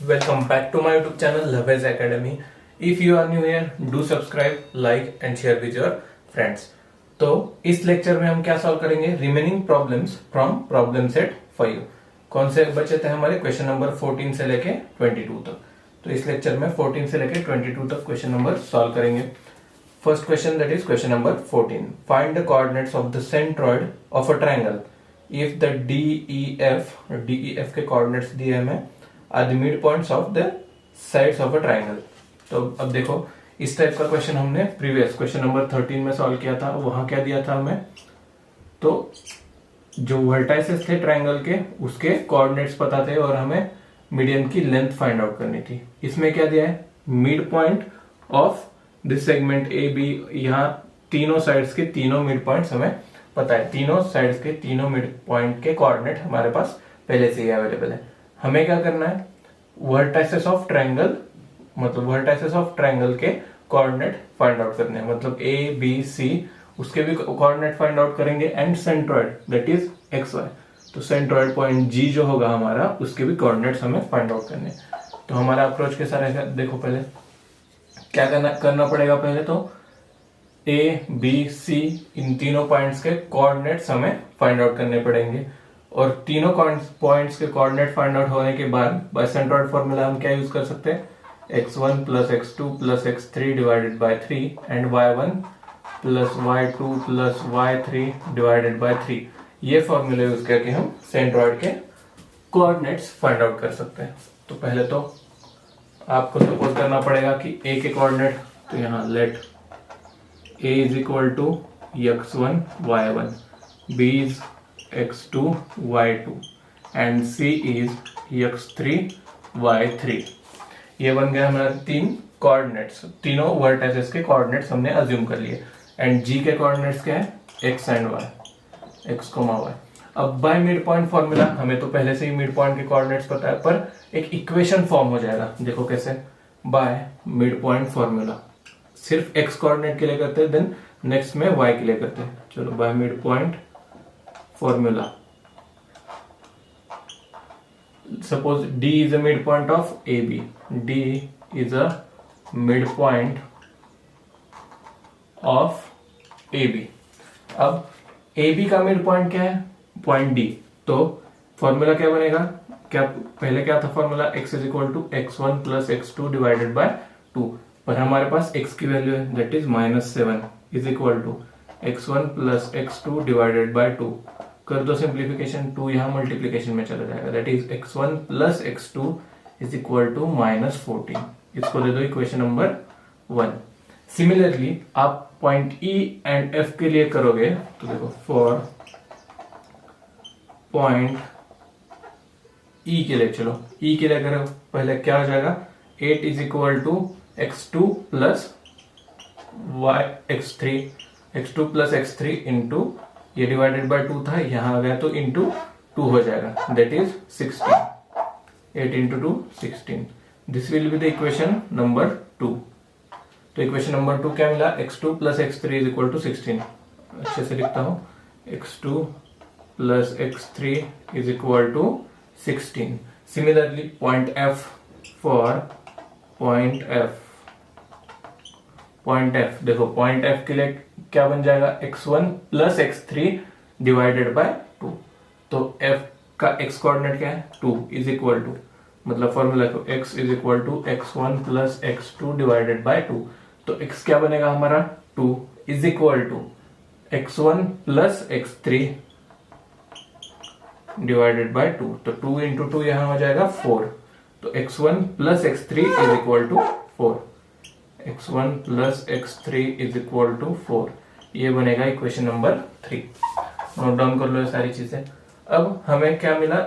Welcome back to my YouTube channel Lavez Academy. If you are new here, do subscribe, like and share with your friends. तो इस lecture में हम क्या solve करेंगे? Remaining problems from problem set 5. कौन से बचे थे हमारे? क्वेश्चन नंबर 14 से लेके 22 तक. तो इस लेक्चर में 14 से लेके 22 तक क्वेश्चन नंबर सॉल्व करेंगे. First question, that is question number 14. Find the coordinates of the centroid of a triangle if the DEF के कोऑर्डिनेट्स दिए हमें are the mid points of the sides of a triangle. तो अब देखो, इस type का question हमने previous question number 13 में सॉल्व किया था. वहां क्या दिया था हमें? तो जो वर्टाइसेस थे ट्रायंगल के, उसके कोऑर्डिनेट्स पता थे और हमें मीडियन की लेंथ फाइंड आउट करनी थी. इसमें क्या दिया है? Mid point of this segment A B. यहाँ तीनों साइड्स के तीनों मिड पॉइंट्स हमें पता है. तीनों साइड्स के तीनों मिड पॉइंट के कोऑर्डिनेट हमारे पास पहले से ही अवेलेबल है. हमें क्या करना है? वर्टाइसेस ऑफ ट्रायंगल, मतलब वर्टाइसेस ऑफ ट्रायंगल के कोऑर्डिनेट फाइंड आउट करने हैं. मतलब ए बी सी, उसके भी कोऑर्डिनेट फाइंड आउट करेंगे. And centroid, that is X Y. तो सेंट्रॉइड पॉइंट जी जो होगा हमारा, उसके भी कोऑर्डिनेट्स हमें फाइंड आउट करने. तो हमारा अप्रोच कैसा रहेगा? देखो, पहले क्या करना पड़ेगा? पहले तो ए बी सी, इन तीनों पॉइंट्स के कोऑर्डिनेट्स हमें फाइंड आउट करने पड़ेंगे. और तीनों पॉइंट्स के कोऑर्डिनेट फाइंड आउट होने के बाद बाय सेंट्रॉइड फॉर्मूला हम क्या यूज कर सकते हैं? x1 plus x2 plus x3 divided by 3 and y1 plus y2 plus y3 divided by 3. ये फॉर्मूला यूज करके हम सेंट्रॉइड के कोऑर्डिनेट्स फाइंड आउट कर सकते हैं. तो पहले तो आपको सपोज करना पड़ेगा कि a के कोऑर्डिनेट, तो यहाँ let a is equal to x1 y1, b is x2 y2 and c is x3 y3. ये बन गया हमारे तीन कोऑर्डिनेट्स. तीनों वर्टाइसेस के कोऑर्डिनेट्स हमने अज्यूम कर लिए. एंड g के कोऑर्डिनेट्स क्या है? x and y, x, y. अब बाय मिड पॉइंट फॉर्मूला, हमें तो पहले से ही मिड पॉइंट के कोऑर्डिनेट्स पता है, पर एक इक्वेशन फॉर्म हो जाएगा. देखो कैसे? बाय मिड पॉइंट फॉर्मूला सिर्फ x कोऑर्डिनेट के लिए करते हैं, देन नेक्स्ट में y के लिए करते हैं. चलो, bye mid point formula. Suppose D is a midpoint of AB. D is a midpoint of AB. अब AB का midpoint क्या है? Point D. तो फॉर्मूला क्या बनेगा? क्या पहले क्या था formula? x is equal to x1 plus x2 divided by 2. पर हमारे पास x की वैल्यू है, that is -7 is equal to x1 plus x2 divided by 2. कर दो सिंप्लीफिकेशन, 2 यहाँ मल्टीप्लीकेशन में चला जाएगा, that is x1 plus x2 is equal to -14. इसको दे दो इक्वेशन नंबर 1. सिमिलरली आप पॉइंट E एंड F के लिए करोगे तो देखो, फॉर पॉइंट E के लिए, चलो E के लिए करो, पहले क्या हो जाएगा? 8 is equal to x2 plus x2 plus x3 into, ये डिवाइडेड बाय 2 था, यहां आ गया तो इंटू 2 हो जाएगा, that is 16. 8 into 2 16. This will be the equation number 2. तो इक्वेशन नंबर 2 क्या मिला? x2 plus x3 is equal to 16. अच्छे से लिखता हूं, x2 plus x3 is equal to 16. Similarly point F, for point F देखो, पॉइंट F के लिए क्या बन जाएगा? x1 plus x3 divided by 2. तो F का x कोऑर्डिनेट क्या है? 2 इज इक्वल टू, मतलब फॉर्मूला को x is equal to x1 plus x2 divided by 2. तो x क्या बनेगा हमारा? 2 is equal to x1 plus x3 divided by 2. तो 2 इंटू 2 यहां हो जाएगा 4. तो x1 plus x3 is equal to 4. x1 plus x3 is equal to 4. ये बनेगा इक्वेशन नंबर 3. नोट डाउन कर लो ये सारी चीजें. अब हमें क्या मिला?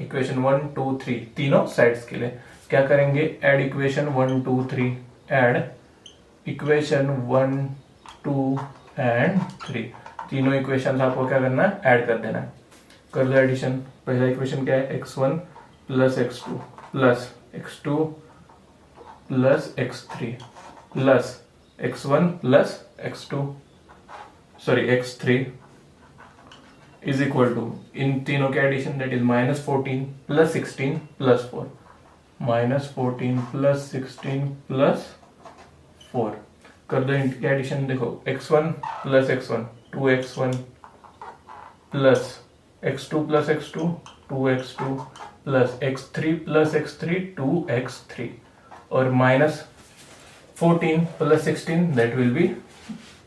इक्वेशन 1 2 3 तीनों साइड्स के लिए क्या करेंगे? Add equation 1 2 3. Add equation 1 2 and 3. तीनों इक्वेशन आपको क्या करना है? ऐड कर देना है. कर दो एडिशन. पहला इक्वेशन क्या है? x1 plus x2 plus x2 plus x3 plus x1 plus x2 x3 is equal to, इन तीनों के addition, that is -14 plus 16 plus 4. -14 + 16 + 4 कर दो एडिशन। देखो x1 + x1 2x1 plus x2 + x2 2x2 plus x3 + x3 2x3 और -14 + 16 that will B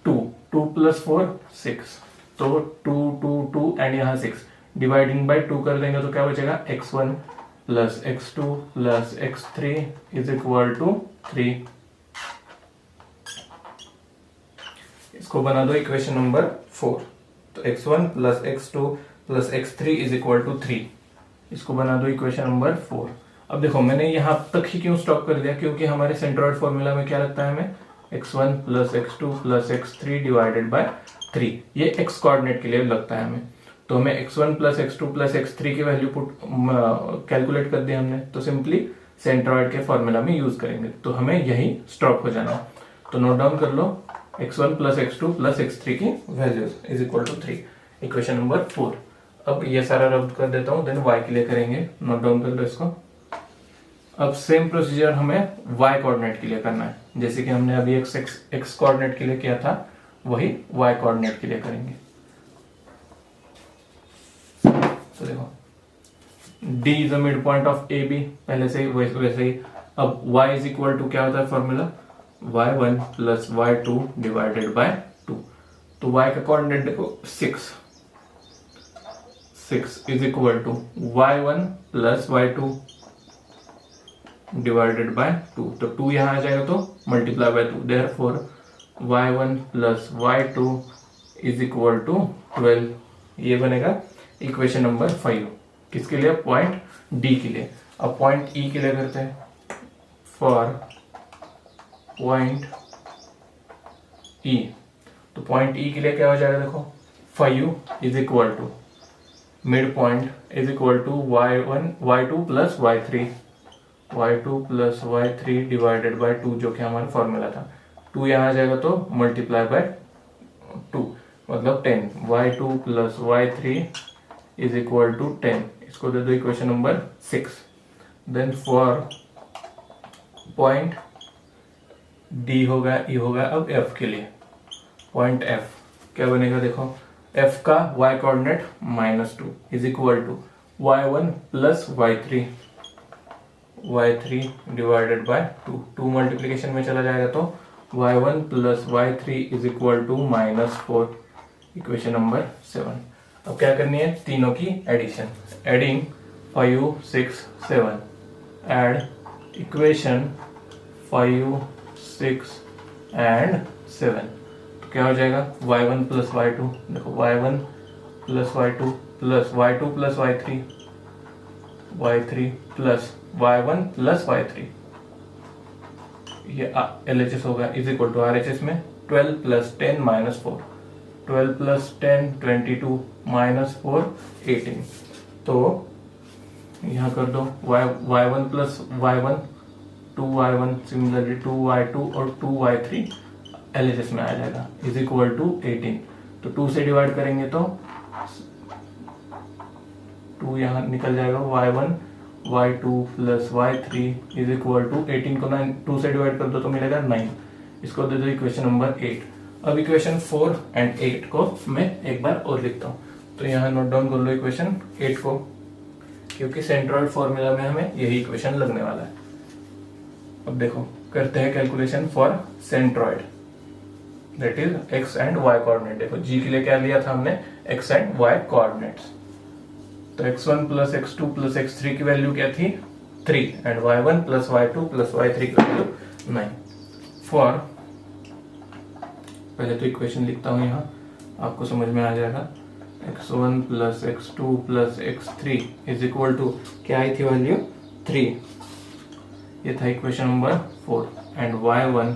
2 2 + 4 6 तो 2 2 2 and यहाँ 6 dividing by 2 कर देंगे तो क्या बचेगा x1 + x2 + x3 = 3। इसको बना दो इक्वेशन नंबर 4। तो x1 + x2 + x3 = 3। इसको बना दो इक्वेशन नंबर 4। अब देखो मैंने यहां तक ही क्यों स्टॉप कर दिया, क्योंकि हमारे सेंट्रॉइड फॉर्मूला में क्या लगता है हमें x1 + x2 + x3 / 3। ये x कोऑर्डिनेट के लिए लगता है हमें। तो हमें x1 + x2 + x3 की वैल्यू कैलकुलेट कर दी हमने, तो सिंपली सेंट्रॉइड के फॉर्मूला में यूज करेंगे। तो हमें यही स्टॉप हो जाना है। तो नोट डाउन कर लो x1 + x2 + x3 की वैल्यूज = 3 इक्वेशन नंबर 4। अब ये सारा रद्द कर देता हूं, देन y के लिए करेंगे। नोट डाउन कर लो इसको। अब सेम प्रोसीजर हमें y कोऑर्डिनेट के लिए करना है, जैसे कि हमने अभी x कोऑर्डिनेट के लिए किया था वही y कोऑर्डिनेट के लिए करेंगे। तो देखो D is the mid point of AB, पहले से ही वैसे ही। अब y = क्या होता है फॉर्मूला y1 + y2 / 2। तो y का कोऑर्डिनेट देखो 6 = y1 + y2 / 2। तो 2 यहां आ जाएगा तो multiply by 2, therefore y1 + y2 = 12। ये बनेगा इक्वेशन नंबर 5। किसके लिए? पॉइंट डी के लिए। अब पॉइंट ई के लिए करते हैं। फॉर पॉइंट ई, तो पॉइंट ई के लिए क्या हो जाएगा देखो 5 = mid point y1 y2 + y3 + y3 / 2, जो कि हमारा फॉर्मूला था। 2 यहां आ जाएगा तो मल्टीप्लाई बाय 2 मतलब 10 y2 + y3 = 10। इसको दे दो equation number 6। Then for point D होगा, ई होगा। अब एफ के लिए पॉइंट एफ क्या बनेगा देखो, एफ का y coordinate -2 = y1 + y3 / 2। 2 multiplication में चला जाएगा तो y1 + y3 = -4 इक्वेशन नंबर 7। अब क्या करनी है, तीनों की addition. Adding 5 6 7, add equation 5 6 and 7। तो क्या हो जाएगा y1 + y2, देखो y1 + y2 + y2 + y3 + y1 + y3, ये LHS होगा = RHS में 12 + 10 - 4, 12 + 10 22 - 4 18। तो यहाँ कर दो y1 + y1 2y1, similarly 2y2 और 2y3 LHS में आ जाएगा = 18। तो 2 से डिवाइड करेंगे तो 2 यहाँ निकल जाएगा, y1 y2 + y3 = 18 को 2 से डिवाइड कर दो तो मिलेगा 9। इसको दे दो इक्वेशन नंबर 8। अब इक्वेशन 4 एंड 8 को मैं एक बार और लिखता हूँ। तो यहाँ नोट डाउन कर लो इक्वेशन 8 को, क्योंकि सेंट्रॉइड फॉर्मूला में हमें यही इक्वेशन लगने वाला है। अब देखो करते हैं calculation for centroid, that is x and y coordinate. देखो g के लिए क्या लिया था हमने, x एंड y कोऑर्डिनेट्स। तो x1 + x2 + x3 की वैल्यू क्या थी 3 एंड y1 + y2 + y3 की वैल्यू 9। फॉर, पहले तो इक्वेशन लिखता हूं यहाँ, आपको समझ में आ जाएगा। x1 + x2 + x3 = क्या आई थी वैल्यू 3, ये था equation number 4। And y1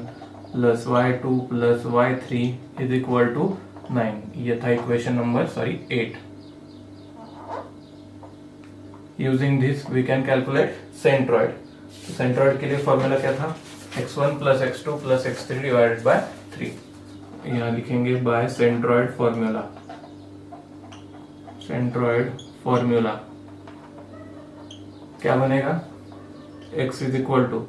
+ y2 + y3 = 9, ये था equation number 8। Using this we can calculate centroid. तो सेंट्रॉइड के लिए फॉर्मूला क्या था, x1 + x2 + x3 / 3। यहाँ लिखेंगे by centroid formula. Centroid formula क्या बनेगा, x is equal to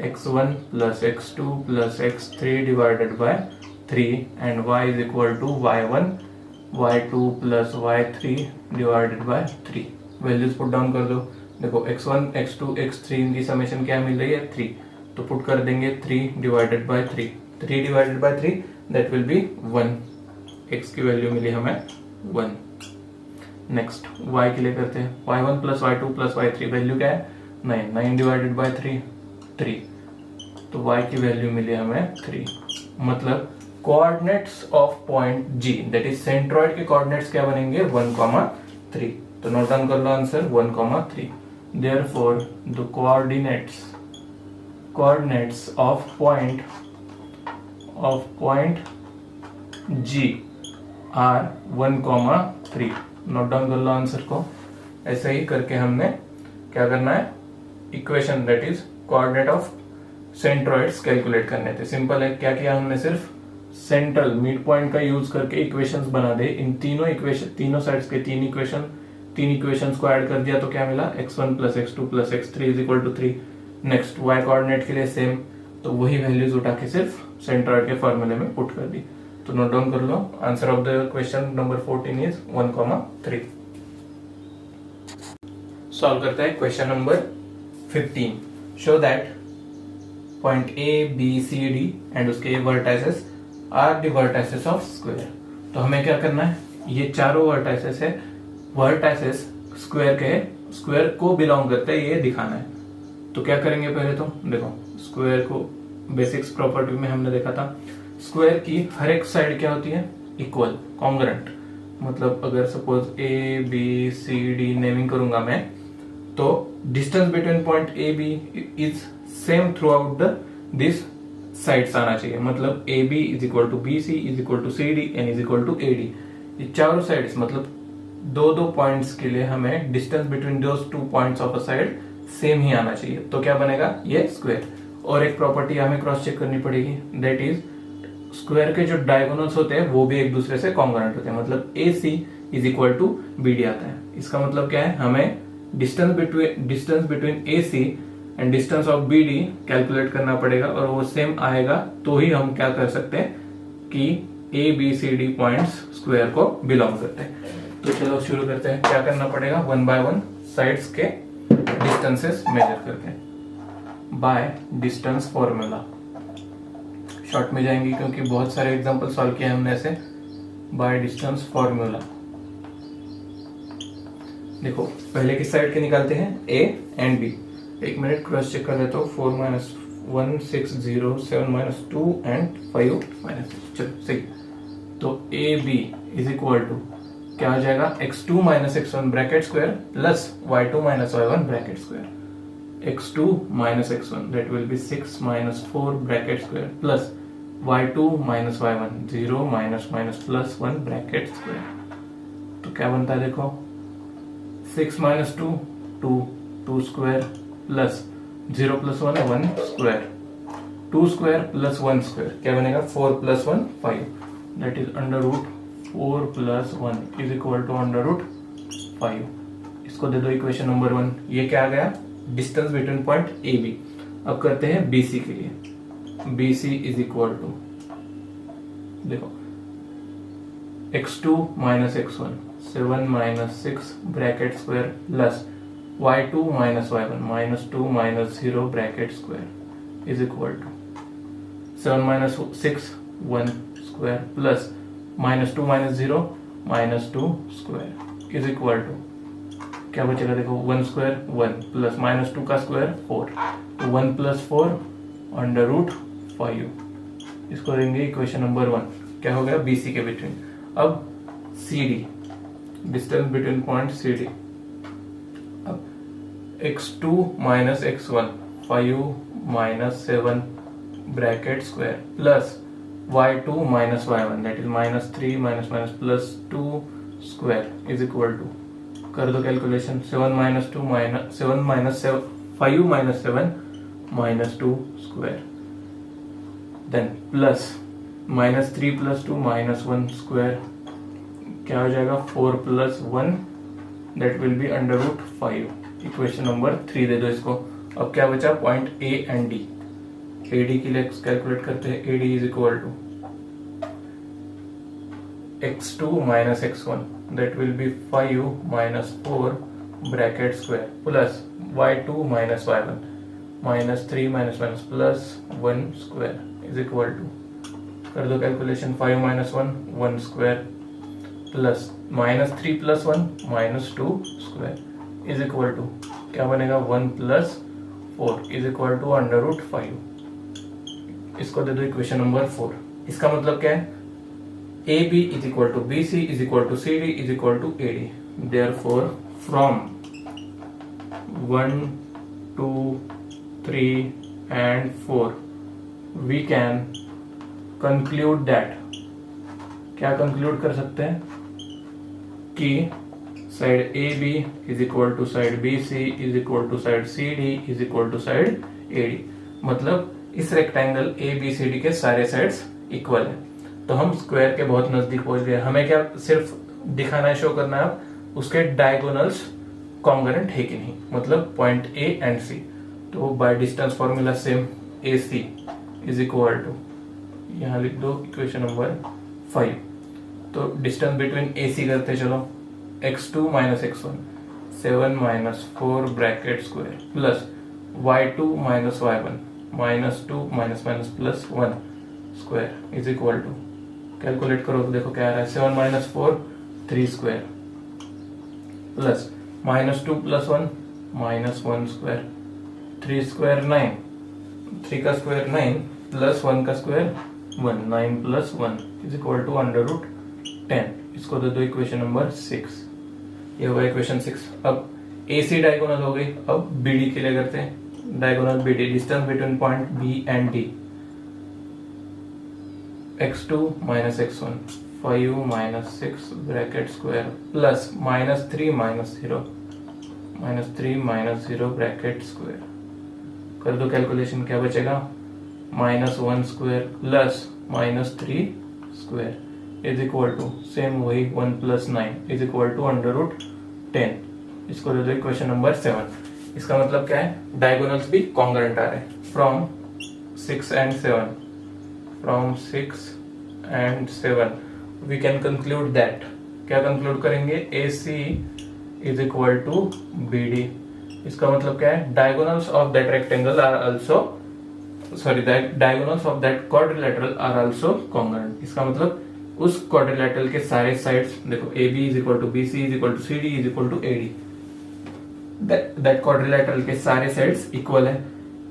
x1 plus x2 plus x3 divided by 3 and y is equal to y1 y2 plus y3 divided by 3। Values put down कर दो। देखो x1 x2 x3 इनकी summation क्या मिल रही है 3, तो पुट कर देंगे 3 divided by 3, 3 divided by 3 that will B 1। x की वैल्यू मिली हमें 1। नेक्स्ट y के लिए करते हैं y1 plus y2 plus y3 value क्या है 9, 9 डिवाइडेड बाय 3 3, तो y की वैल्यू मिली हमें 3। मतलब coordinates of point G that is centroid के कोऑर्डिनेट्स क्या बनेंगे 1,3। तो नोट डाउन कर लो answer 1,3। Therefore the coordinates of point G are 1,3। Note down कर लो आंसर को। ऐसे ही करके हमने क्या करना है, equation that is coordinate of centroids calculate करने थे। सिंपल है, क्या किया हमने, सिर्फ सेंट्रल मिड पॉइंट का यूज करके इक्वेशंस बना दे। इन तीनों साइड्स के तीन इक्वेशंस को ऐड कर दिया तो क्या मिला x1 plus x2 plus x3 is equal to 3। Next y coordinate के लिए सेम, तो वही वैल्यूज उठा के सिर्फ सेंट्रॉइड के फॉर्मूले में पुट कर दी। तो नोट डाउन कर लो answer of the question number 14 is 1,3। Solve करते हैं question number 15। Show that point A B C D and उसके vertices are the vertices of square. तो हमें क्या करना है, ये चारों वर्टाइसेस है, वर्टाइसेस स्क्वायर को बिलोंग करते हैं ये दिखाना है। तो क्या करेंगे, पहले तो देखो स्क्वायर को बेसिक्स प्रॉपर्टी में हमने देखा था, स्क्वायर की हर एक साइड क्या होती है इक्वल कॉन्ग्रुएंट। मतलब अगर suppose A B C D naming करूंगा मैं, तो distance between point A B is same throughout this sides आना चाहिए। मतलब AB is equal to BC is equal to CD and is equal to AD। ये चारों sides मतलब दो पॉइंट्स के लिए हमें distance between those two points of a side same ही आना चाहिए। तो क्या बनेगा ये स्क्वायर। और एक प्रॉपर्टी हमें क्रॉस चेक करनी पड़ेगी, दैट इज स्क्वायर के जो डायगोनल्स होते हैं वो भी एक दूसरे से कॉन्ग्रुएंट होते हैं। मतलब AC is equal to BD आता है। इसका मतलब क्या है, हमें distance between AC and distance of BD calculate करना पड़ेगा, और वो सेम आएगा तो ही हम क्या कर सकते हैं कि ABCD पॉइंट्स स्क्वायर को बिलोंग करते हैं। तो चलो शुरू करते हैं। क्या करना पड़ेगा, 1 बाय 1 साइड्स के डिस्टेंसेस मेजर करते हैं बाय डिस्टेंस फॉर्मूला। शॉर्ट में जाएंगे क्योंकि बहुत सारे एग्जांपल सॉल्व किए हमने ऐसे। बाय डिस्टेंस फॉर्मूला देखो पहले किस साइड के निकालते हैं A एंड B। एक मिनट क्रॉस चेक कर लेते हो, 4 - 1 6 0 7 - 2 एंड 5 - चलो सही। तो AB इज इक्वल टू क्या हो जाएगा, x2 - x1 bracket square plus y2 - y1 bracket square. x2 - x1 that will be 6 - 4 bracket square plus y2 - y1 0 - प्लस 1 ब्रैकेट स्क्वायर। तो क्या बनता है देखो, 6 - 2 2 square plus 0 + 1 1 square, 2 square plus 1 square क्या बनेगा 4 + 1 5 that is √4 + 1 is equal to √5। इसको दे दो इक्वेशन नंबर 1। ये क्या आ गया, डिस्टेंस बिटवीन पॉइंट AB। अब करते हैं BC के लिए। BC इज इक्वल टू देखो x2 - x1 7 - 6 bracket square plus y2 - y1 -2 - 0 bracket square is equal to 7 - 6 1 square plus -2 - 0 -2 square is equal to क्या बचेगा देखो 1 स्क्वायर 1 प्लस -2 का स्क्वायर 4, तो 1 + 4 √5। इसको देंगे इक्वेशन नंबर 1। क्या हो गया BC के बिटवीन। अब CD distance between point CD। अब x2 - x1 5 - 7 bracket square plus y2 - y1 that is -3 - प्लस 2 स्क्वायर इज इक्वल टू कर दो calculation 7 - 2 7 - 5 - 7 -2 square then plus -3 + 2 -1 square क्या हो जाएगा 4 + 1 that will be √5। Equation number 3 दे दो इसको। अब क्या बचा, point A and D. AD के लिए कैलकुलेट करते हैं, AD is equal to x2 minus x1, that will be 5 minus 4 bracket square plus y2 minus y1 minus 3 minus minus plus 1 square is equal to, कर दो calculation, 5 minus 1 1 square plus minus 3 plus 1 minus 2 square is equal to, क्या बनेगा, 1 plus 4 is equal to under root 5। इसको दे दो equation number 4। इसका मतलब क्या है, AB is equal to BC is equal to CD is equal to AD. Therefore, from 1, 2, 3 and 4, we can conclude that, क्या conclude कर सकते हैं कि side AB is equal to side BC is equal to side CD is equal to side AD। मतलब इस rectangle ABCD के सारे sides equal है। तो हम स्क्वायर के बहुत नजदीक पहुंच गए। हमें क्या सिर्फ दिखाना है, शो करना है अब उसके डायगोनल्स कॉन्ग्रुएंट है कि नहीं, मतलब पॉइंट ए एंड सी। तो by distance formula same, A C is equal to, यहां लिख दो इक्वेशन नंबर 5। तो डिस्टेंस बिटवीन ए सी करते चलो, x2 minus x1 7 minus 4 bracket square plus y2 minus y1 minus 2 minus minus plus 1 square is equal to, calculate करो तो देखो क्या आ रहा है, 7 minus 4 3 square plus minus 2 plus 1 minus 1 square, 3 square 9, 3 का स्क्वायर 9 प्लस 1 का square 1, 9 plus 1 is equal to under root 10। इसको दे दो इक्वेशन नंबर 6। ये होगा इक्वेशन 6। अब AC डायगोनल हो गई। अब BD के लिए करते हैं, diagonal BD, distance between point B and D, x2 minus x1 5 minus 6 bracket square plus minus 3 minus 0 bracket square, कर दो कैलकुलेशन, क्या बचेगा, minus 1 square plus minus 3 square is equal to same वही 1 plus 9 is equal to under root 10। इसको दे दो equation number 7। इसका मतलब क्या है, डायगोनल्स भी कॉन्ग्रुएंट आ रहे हैं। From 6 and 7, from 6 and 7 we can conclude that, क्या कंक्लूड करेंगे, AC is equal to BD। इसका मतलब क्या है, diagonals of that rectangle are also, sorry that diagonals of that quadrilateral are also congruent. इसका मतलब उस क्वाड्रिलेटरल के सारे साइड्स देखो, AB is equal to BC is equal to CD is equal to AD, that quadrilateral के सारे sides equal है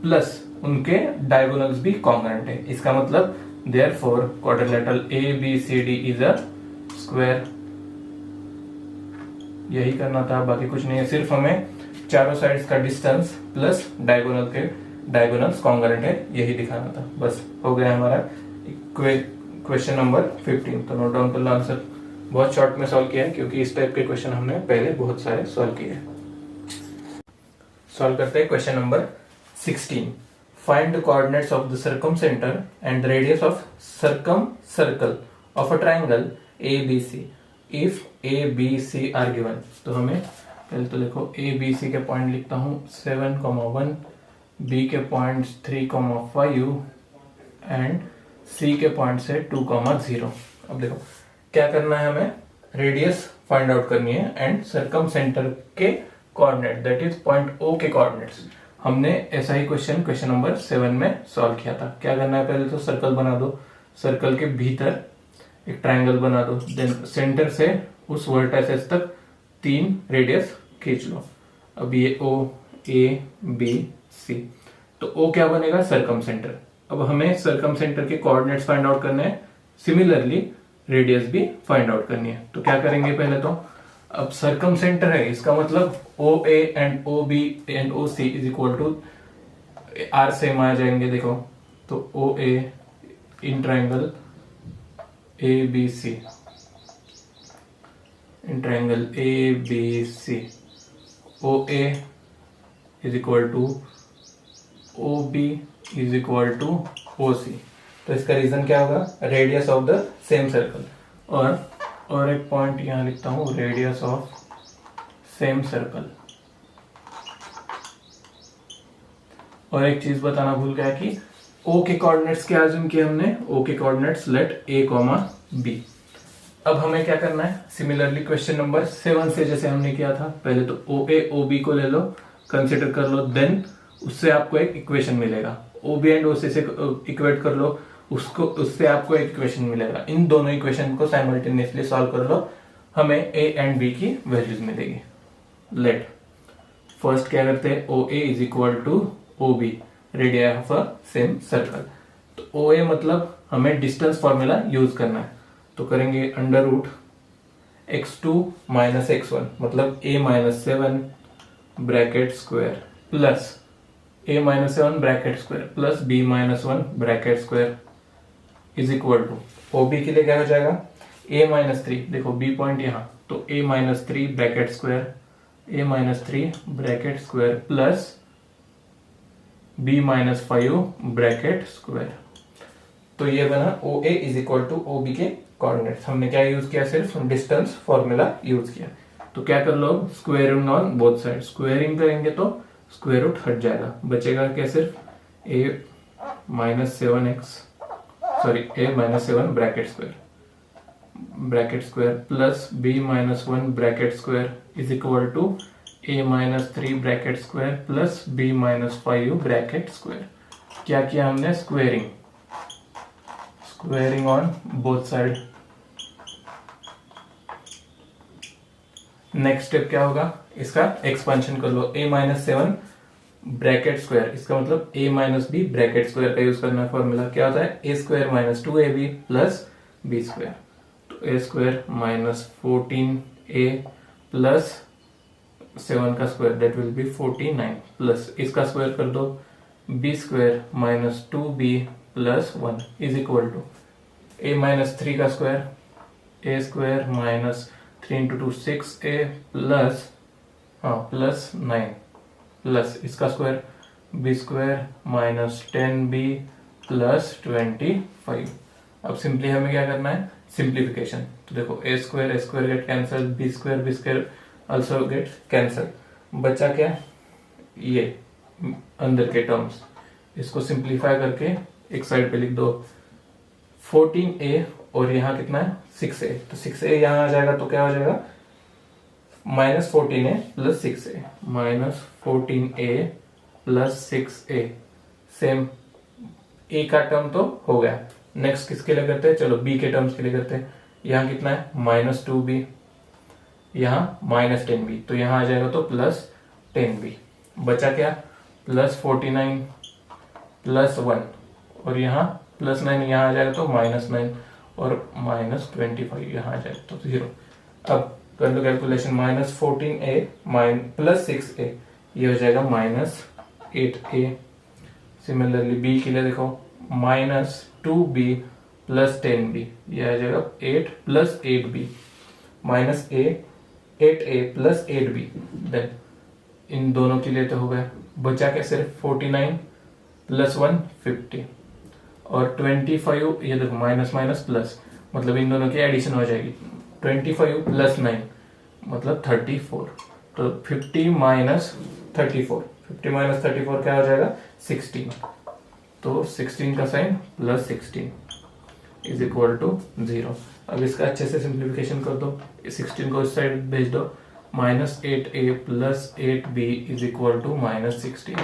plus उनके डायगोनल्स भी कॉन्ग्रुएंट है। इसका मतलब therefore quadrilateral ABCD is a square. यही करना था, बाकी कुछ नहीं है, सिर्फ हमें चारों साइड्स का डिस्टेंस प्लस डायगोनल के डायगोनल्स कॉन्ग्रुएंट है, यही दिखाना था। बस हो गया हमारा क्वेश्चन नंबर 15। तो नोट डाउन कर लो आंसर। बहुत शॉर्ट में सॉल्व किया है क्योंकि इस टाइप के क्वेश्चन हमने पहले बहुत सारे सॉल्व किए हैं। सॉल्व करते हैं question number 16। Find the coordinates of the circumcenter and the radius of circumcircle of a triangle ABC if A, B, C are given। तो हमें पहले तो लिखो A, B, C के पॉइंट लिखता हूँ 7,1, B के पॉइंट 3,5 एंड C के पॉइंट से 2,0। अब देखो क्या करना है, हमें रेडियस फाइंड आउट करनी है एंड सर्कमसेंटर के coordinate, that is point O के कोऑर्डिनेट्स। हमने ऐसा ही क्वेश्चन नंबर 7 में सॉल्व किया था। क्या करना है, पहले तो सर्कल बना दो, सर्कल के भीतर एक ट्रायंगल बना दो, देन सेंटर से उस वर्टिसेस तक 3 रेडियस खींच लो। अब ये O, A, B, C, तो O क्या बनेगा, सर्कमसेंटर। अब हमें सर्कमसेंटर के कोऑर्डिनेट्स फाइंड आउट करने हैं, सिमिलरली रेडियस भी फाइंड आउट करनी है। तो क्या करेंगे, पहले तो अब सर्कमसेंटर है, इसका मतलब OA and OB and OC is equal to R same आ जाएंगे। देखो तो OA in triangle ABC, in triangle ABC OA is equal to OB is equal to OC। तो इसका रीजन क्या होगा, radius of the same circle. और एक पॉइंट यहां लिखता हूं, रेडियस ऑफ सेम सर्कल। और एक चीज बताना भूल गया कि ओ के कोऑर्डिनेट्स क्या अज्यूम किए हमने, ओ के कोऑर्डिनेट्स लेट ए कॉमा बी। अब हमें क्या करना है, सिमिलरली क्वेश्चन नंबर 7 से जैसे हमने किया था, पहले तो ओ ए ओ बी को ले लो, कंसिडर कर लो, देन उससे आपको एक इक्वेशन मिलेगा, ओ बी एंड ओ सी से इक्वेट कर लो, उससे आपको एक इक्वेशन मिलेगा। इन दोनों इक्वेशन को साइमल्टेनियसली सॉल्व कर लो, हमें ए एंड बी की वैल्यूज मिलेगी। लेट फर्स्ट क्या करते हैं, O A is equal to O B, radius of a same circle. तो ओ ए मतलब हमें डिस्टेंस फॉर्मूला यूज करना है, तो करेंगे under root x2 minus x1 मतलब a minus 7 bracket square plus a minus 7 bracket square plus b minus 1 bracket square is equal to O B के लिए क्या हो जाएगा, a माइनस 3, देखो b पॉइंट यहाँ, तो a minus 3 bracket square, a minus 3 bracket square plus b minus 5 bracket square. तो ये बना O A is equal to O B के कोऑर्डिनेट्स। हमने क्या यूज किया, सिर्फ डिस्टेंस फॉर्मूला यूज किया। तो क्या कर लो, squaring on both side, squaring करेंगे तो स्क्वायर रूट हट जाएगा, बचेगा क्या, सिर्फ A minus 7x sorry A minus 7 bracket square plus b minus 1 bracket square is equal to a minus 3 bracket square plus b minus 5 bracket square. क्या किया हमने, squaring on both side. Next step क्या होगा, इसका expansion कर लो, a minus 7 bracket square, इसका मतलब a minus B bracket square का यूज करना है। फॉर्मूला क्या होता है, a square minus 2ab plus b square, तो a square minus 14a plus 7 का square that will be 49 plus इसका स्क्वायर कर दो, b square minus 2b plus 1 is equal to a minus 3 का square, a square minus 3 into 2 6a plus 9 plus इसका square b square minus 10b plus 25। अब simply हमें क्या करना है, सिंप्लीफिकेशन। तो देखो a square get cancel, b square also get cancel, बचा क्या, ये अंदर के टर्म्स, इसको सिंप्लीफाई करके एक साइड पे लिख दो, 14a और यहाँ कितना है 6a, तो 6a यहाँ आ जाएगा तो क्या हो जाएगा, minus 14a plus 6a, minus 14a plus 6a। Same a का टर्म तो हो गया, नेक्स्ट किसके लिए करते हैं, चलो b के टर्म्स के लिए करते हैं। यहाँ कितना है, माइनस 2b, यहाँ माइनस 10b, तो यहाँ आ जाएगा तो प्लस 10b, बचा क्या, प्लस 49 प्लस 1 और यहाँ प्लस 9 यहाँ आ जाएगा तो माइनस 9 और माइनस 25 यहाँ आ जाएगा तो 0। अब कर लो calculation, minus 14a plus 6a ये हो जाएगा माइनस 8a। सिमिलरली b के लिए देखो, माइनस 2b प्लस 10b ये आ जाएगा 8 plus 8b minus 8a plus 8b। Then इन दोनों के लिए तो हो गया, बचा क्या, सिर्फ 49 प्लस 1 50 और 25, ये देखो माइनस माइनस प्लस, मतलब इन दोनों की एडिशन हो जाएगी, 25 प्लस 9 मतलब 34, तो 50 माइनस 34 क्या हो जाएगा, 16, तो 16 का sign plus 16 is equal to 0। अब इसका अच्छे से सिंप्लीफिकेशन कर दो, 16 को इस साइड भेज दो, minus 8a plus 8b is equal to minus 16।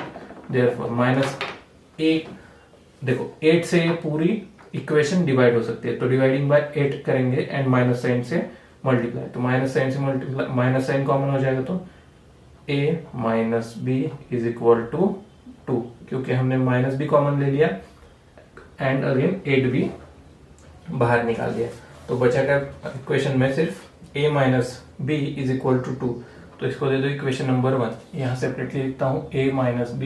Therefore minus a, देखो 8 से ये पूरी इक्वेशन डिवाइड हो सकती है, तो डिवाइडिंग बाय 8 करेंगे एंड माइनस साइन से मल्टीप्लाई, तो माइनस साइन से मल्टीप्लाई, माइनस साइन कॉमन हो जाएगा तो a minus b is equal to 2, क्योंकि हमने माइनस b कॉमन ले लिया एंड अगेन 8b बाहर निकाल दिया, तो बचा क्या इक्वेशन में सिर्फ a minus b is equal to 2, तो इसको दे दो इक्वेशन नंबर 1। यहाँ सेपरेटली लिखता हूँ a minus b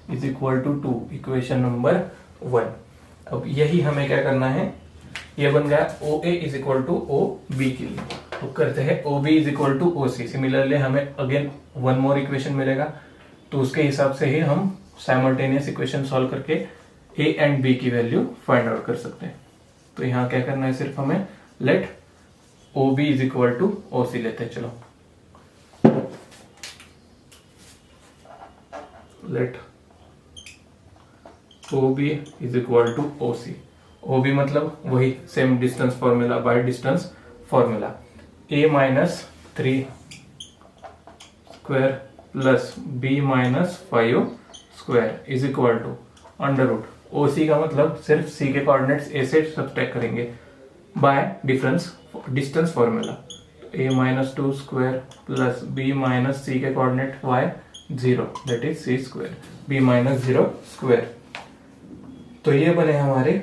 is equal to 2, equation number 1। अब यही हमें क्या करना है, ये बन गया O A is equal to O B के लिए, तो करते हैं O B is equal to O C. Similarly हमें अगेन वन मोर इक्वेशन मिलेगा, तो उसके हिसाब से ही हम साइमल्टेनियस इक्वेशन सॉल्व करके ए एंड बी की वैल्यू फाइंड आउट कर सकते हैं। तो यहाँ क्या करना है, सिर्फ हमें let O B is equal to O C लेते हैं। चलो let O B is equal to O C. O B मतलब वही same distance formula by distance formula, A minus 3 square plus B minus 5 square is equal to under root O C का मतलब सिर्फ सी के coordinates ए से subtract करेंगे by distance formula, A minus 2 square plus B minus C के coordinate Y 0 that is C square, B minus 0 square. तो ये बने हमारे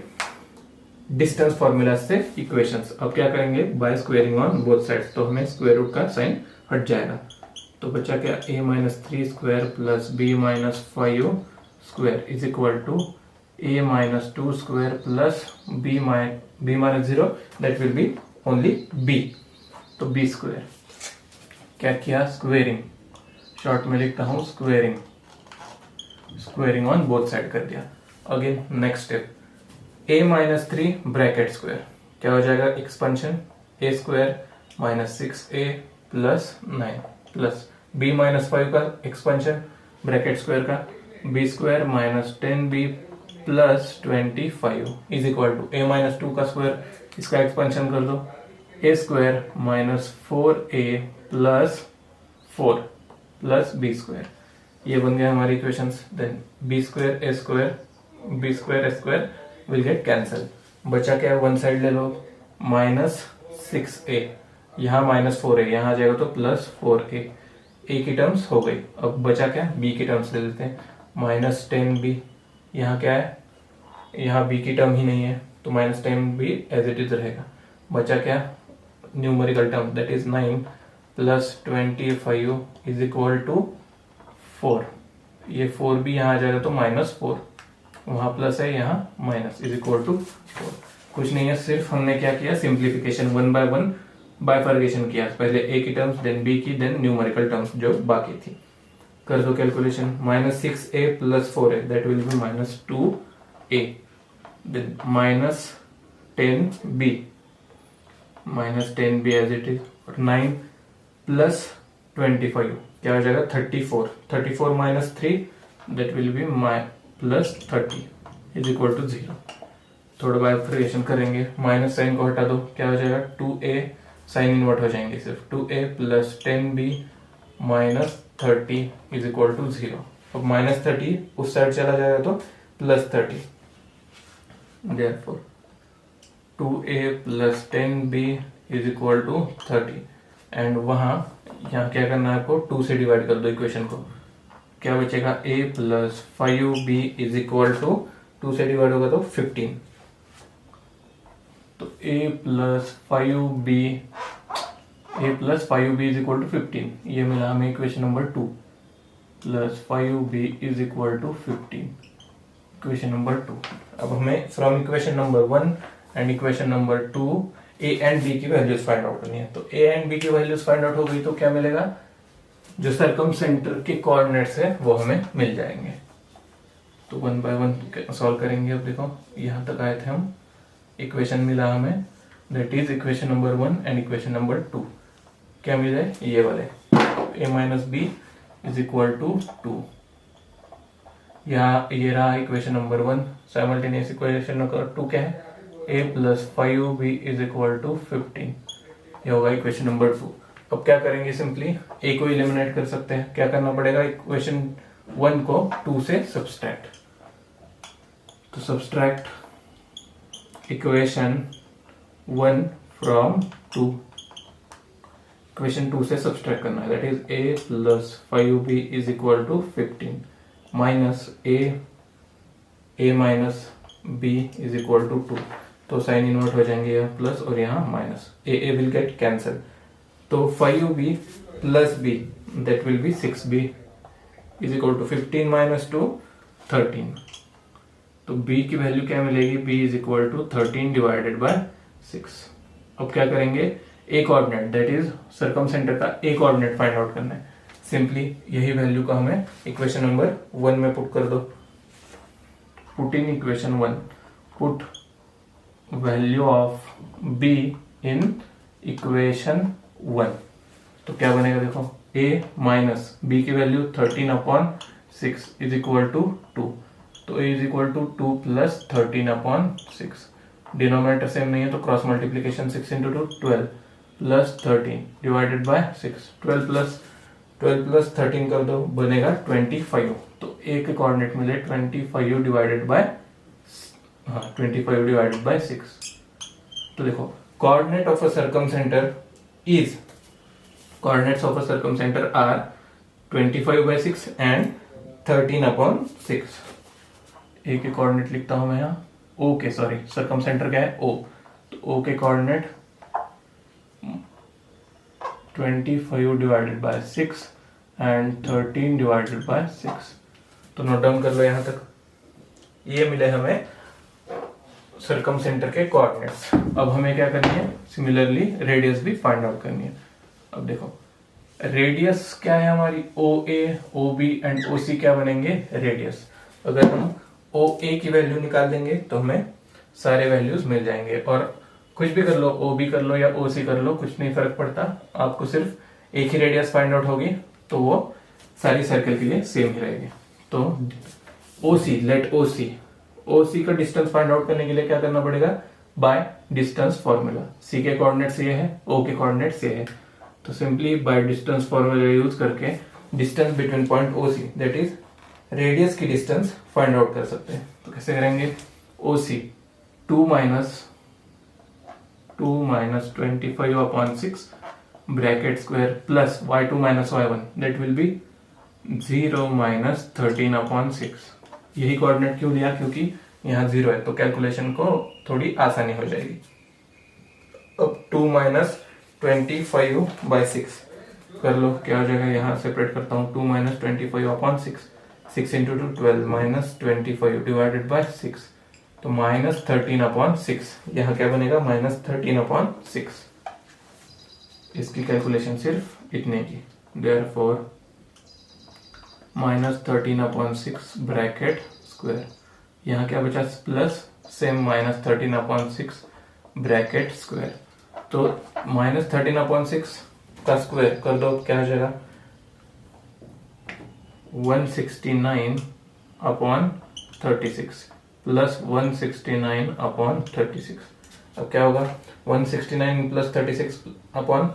डिस्टेंस फॉर्मूला से इक्वेशंस। अब क्या करेंगे, by squaring on both sides, तो हमें स्क्वायर रूट का साइन हट जाएगा। तो बचा क्या, a minus 3 square plus b minus 5 square is equal to a minus 2 square plus b minus 0 that will be only b, तो b स्क्वायर। क्या किया, स्क्वेयरिंग, शॉर्ट में लिखता हूं squaring, squaring on both side कर दिया। Again next step, a minus 3 bracket square, क्या हो जाएगा, expansion a square minus 6a plus 9 plus b minus 5 का एक्सपेंशन ब्रैकेट स्क्वायर का b square minus 10b plus 25 is equal to a minus 2 का square, इसका expansion कर दो, a square minus 4a plus 4 plus b square. ये बन गया हमारी equations. Then b square a square will get cancel. बचा क्या, वन साइड ले लो, माइनस 6a, यहाँ माइनस 4a, यहाँ आ जाएगा तो प्लस 4a, a की टर्म्स हो गई। अब बचा क्या, b की टर्म्स ले लेते हैं, माइनस 10b, यहाँ क्या है, यहाँ b की टर्म ही नहीं है तो minus 10b as it is रहेगा। बचा क्या, numerical term that is 9 plus 25 is equal to 4, ये 4b यहाँ आ जाएगा तो माइनस 4, वहां प्लस है यहाँ माइनस, इज इक्वल टू 4। कुछ नहीं है, सिर्फ हमने क्या किया, simplification, one by one bifurcation किया, पहले a की टर्म्स देन b की देन न्यूमेरिकल टर्म्स जो बाकी थी। कर दो calculation, minus 6a plus 4a that will be minus 2a, then minus 10b, minus 10b as it is, और 9 प्लस 25 क्या हो जाएगा, 34 minus 3 that will be plus 30 is equal to 0। थोड़ा बाइफर्केशन करेंगे, माइनस साइन को हटा दो, क्या हो जाएगा, 2a, साइन इनवर्ट हो जाएंगे सिर्फ, 2a plus 10b minus 30 is equal to 0। अब माइनस 30 उस साइड चला जाएगा तो plus 30, therefore 2a plus 10b is equal to 30, and वहां यहाँ क्या करना है आपको, 2 से डिवाइड कर दो इक्वेशन को, क्या बचेगा, a plus 5b is equal to 2 से डिवाइड होगा तो 15, तो a plus 5b is equal to 15, ये मिला हमें equation number 2, plus 5b is equal to 15, equation number 2। अब हमें from equation number 1 and equation number 2 a and b की वैल्यूज फाइंड आउट करनी है। तो a एंड b की वैल्यूज फाइंड आउट हो गई तो क्या मिलेगा, जो सर्कम सेंटर के कोऑर्डिनेट्स है वो हमें मिल जाएंगे। तो वन बाय वन सॉल्व करेंगे। अब देखो यहाँ तक आए थे हम, इक्वेशन मिला हमें that is equation number 1 and equation number 2, क्या मिल जाए, ये वाले, a minus B is equal to 2, यहाँ ये रहा equation number 1, simultaneous equation number 2 क्या है, a plus 5b is equal to 15, ये होगा इक्वेशन नंबर 2। अब क्या करेंगे, सिंपली a को इलिमिनेट कर सकते हैं, क्या करना पड़ेगा, इक्वेशन 1 को 2 से सब्सट्रैक्ट, तो सब्सट्रैक्ट इक्वेशन 1 फ्रॉम 2, इक्वेशन 2 से सब्सट्रैक्ट करना है, that is a plus 5b is equal to 15 minus a minus b is equal to 2, तो साइन इनवर्ट हो जाएंगे, यहाँ प्लस और यहाँ minus, a will get cancel, तो 5b plus b that will be 6b is equal to 15 minus 2 13, तो b की value क्या मिलेगी, b is equal to 13 divided by 6। अब क्या करेंगे, a coordinate that is circumcentre का a कोऑर्डिनेट फाइंड आउट करना है, सिंपली यही वैल्यू को हमें इक्वेशन नंबर 1 में पुट कर दो, put in equation 1, put value of b in equation 1, तो क्या बनेगा, देखो a माइनस b की वैल्यू 13/6 इज इक्वल टू 2, तो a is equal to 2 plus 13/6। Denominator same नहीं है तो cross multiplication 6 into 2 12 plus 13 divided by 6। 12 plus 13 कर दो, बनेगा 25। तो a के कोऑर्डिनेट मिले 25 डिवाइडेड बाय 6। तो देखो coordinate of a circumcenter is, coordinates of a circumcenter are 25/6 and 13/6। A के कोऑर्डिनेट लिखता हूं मैं यहाँ, ओ के, सॉरी सर्कमसेंटर क्या है ओ, तो ओ के coordinate 25 divided by 6 and 13 divided by 6। तो नोट डाउन कर लो यहां तक। ये मिले हमें सर्कमसेंटर के कोऑर्डिनेट्स। अब हमें क्या करनी है, सिमिलरली रेडियस भी फाइंड आउट करनी है। अब देखो रेडियस क्या है हमारी, ओ ए, ओ बी एंड ओ सी क्या बनेंगे, रेडियस। अगर हम ओ ए की वैल्यू निकाल देंगे तो हमें सारे वैल्यूज मिल जाएंगे, और कुछ भी कर लो, ओ बी कर लो या ओ सी कर लो, कुछ नहीं फर्क पड़ता, आपको सिर्फ एक ही रेडियस फाइंड आउट होगी तो वो सारी सर्कल के लिए सेम ही रहेगी। तो ओ सी, लेट ओ सी का डिस्टेंस फाइंड आउट करने के लिए क्या करना पड़ेगा, बाय डिस्टेंस फॉर्मूला। सी के कोऑर्डिनेट्स ये है, ओ के कोऑर्डिनेट्स ये है, तो simply by distance formula use करके distance between point O C, that is radius की डिस्टेंस फाइंड आउट कर सकते हैं। तो कैसे करेंगे, O C 2 minus 25/6 bracket square plus y2 minus y1, that will be 0 minus 13/6। यही कोऑर्डिनेट क्यों दिया, क्योंकि यहाँ 0 है तो कैलकुलेशन को थोड़ी आसानी हो जाएगी। अब 2 माइनस 25/6 कर लो, क्या हो जाएगा, यहाँ सेपरेट करता हूँ, 2 minus 25/6, 6 into 2 12 minus 25 divided by 6, तो माइनस 13/6। यहाँ क्या बनेगा, माइनस 13/6। इसकी कैलकुलेशन सिर्फ इतने की, देयरफॉर माइनस 13/6 ब्रैकेट स्क्वायर, यहाँ क्या बचा plus, same minus 13/6 bracket square. तो माइनस 13/6 का स्क्वायर कर दो, क्या हो जाएगा 169/36 प्लस 169/36। अब क्या होगा, 169 प्लस 36 अपॉन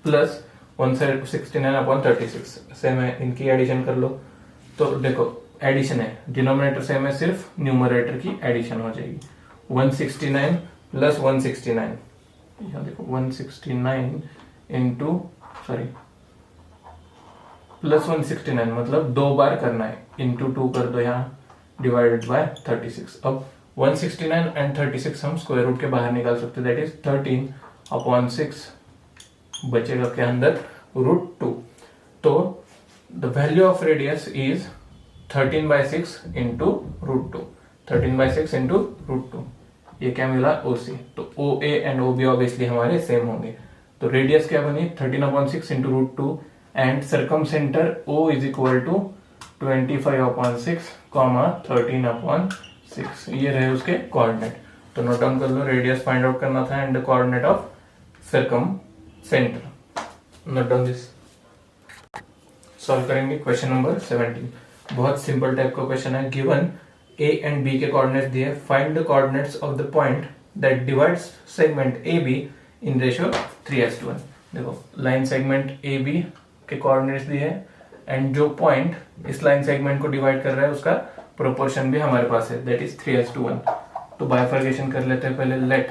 प्लस 169/36 सेम है, इनकी एडिशन कर लो। तो देखो एडिशन है, डिनोमिनेटर सेम है, सिर्फ न्यूमरेटर की एडिशन हो जाएगी। 169 प्लस 169, यहाँ देखो 169 इंटू प्लस 169 मतलब 2 बार करना है, इंटू 2 कर दो यहाँ, डिवाइडेड बाय 36। अब 169 एंड 36 हम स्क्वायर रूट के बाहर निकाल सकते हैं, दैट इज 13/6, बचेगा क्या अंदर, √2। तो the value of radius is 13/6 into √2, 13/6 into √2। ये क्या मिला, OC। तो OA एंड OB ऑब्वियसली हमारे सेम होंगे, तो रेडियस क्या बनी 13/6 into √2 and circumcenter O is equal to 25/6 13/6। ये रहे उसके कोऑर्डिनेट। तो नोट डाउन कर लो, रेडियस फाइंड आउट करना था and the coordinate of circumcenter. Note down this. Solve करेंगे क्वेश्चन नंबर 17। बहुत सिंपल टाइप का क्वेश्चन है। गिवन A एंड B के कोऑर्डिनेट्स दिए, find the coordinates of the point that divides segment AB in ratio 3:1। देखो line segment AB के coordinates दिए and जो पॉइंट इस लाइन सेगमेंट को डिवाइड कर रहा है उसका प्रोपोर्शन भी हमारे पास है, दैट इज 3:1। तो बाइफर्केशन कर लेते हैं पहले। Let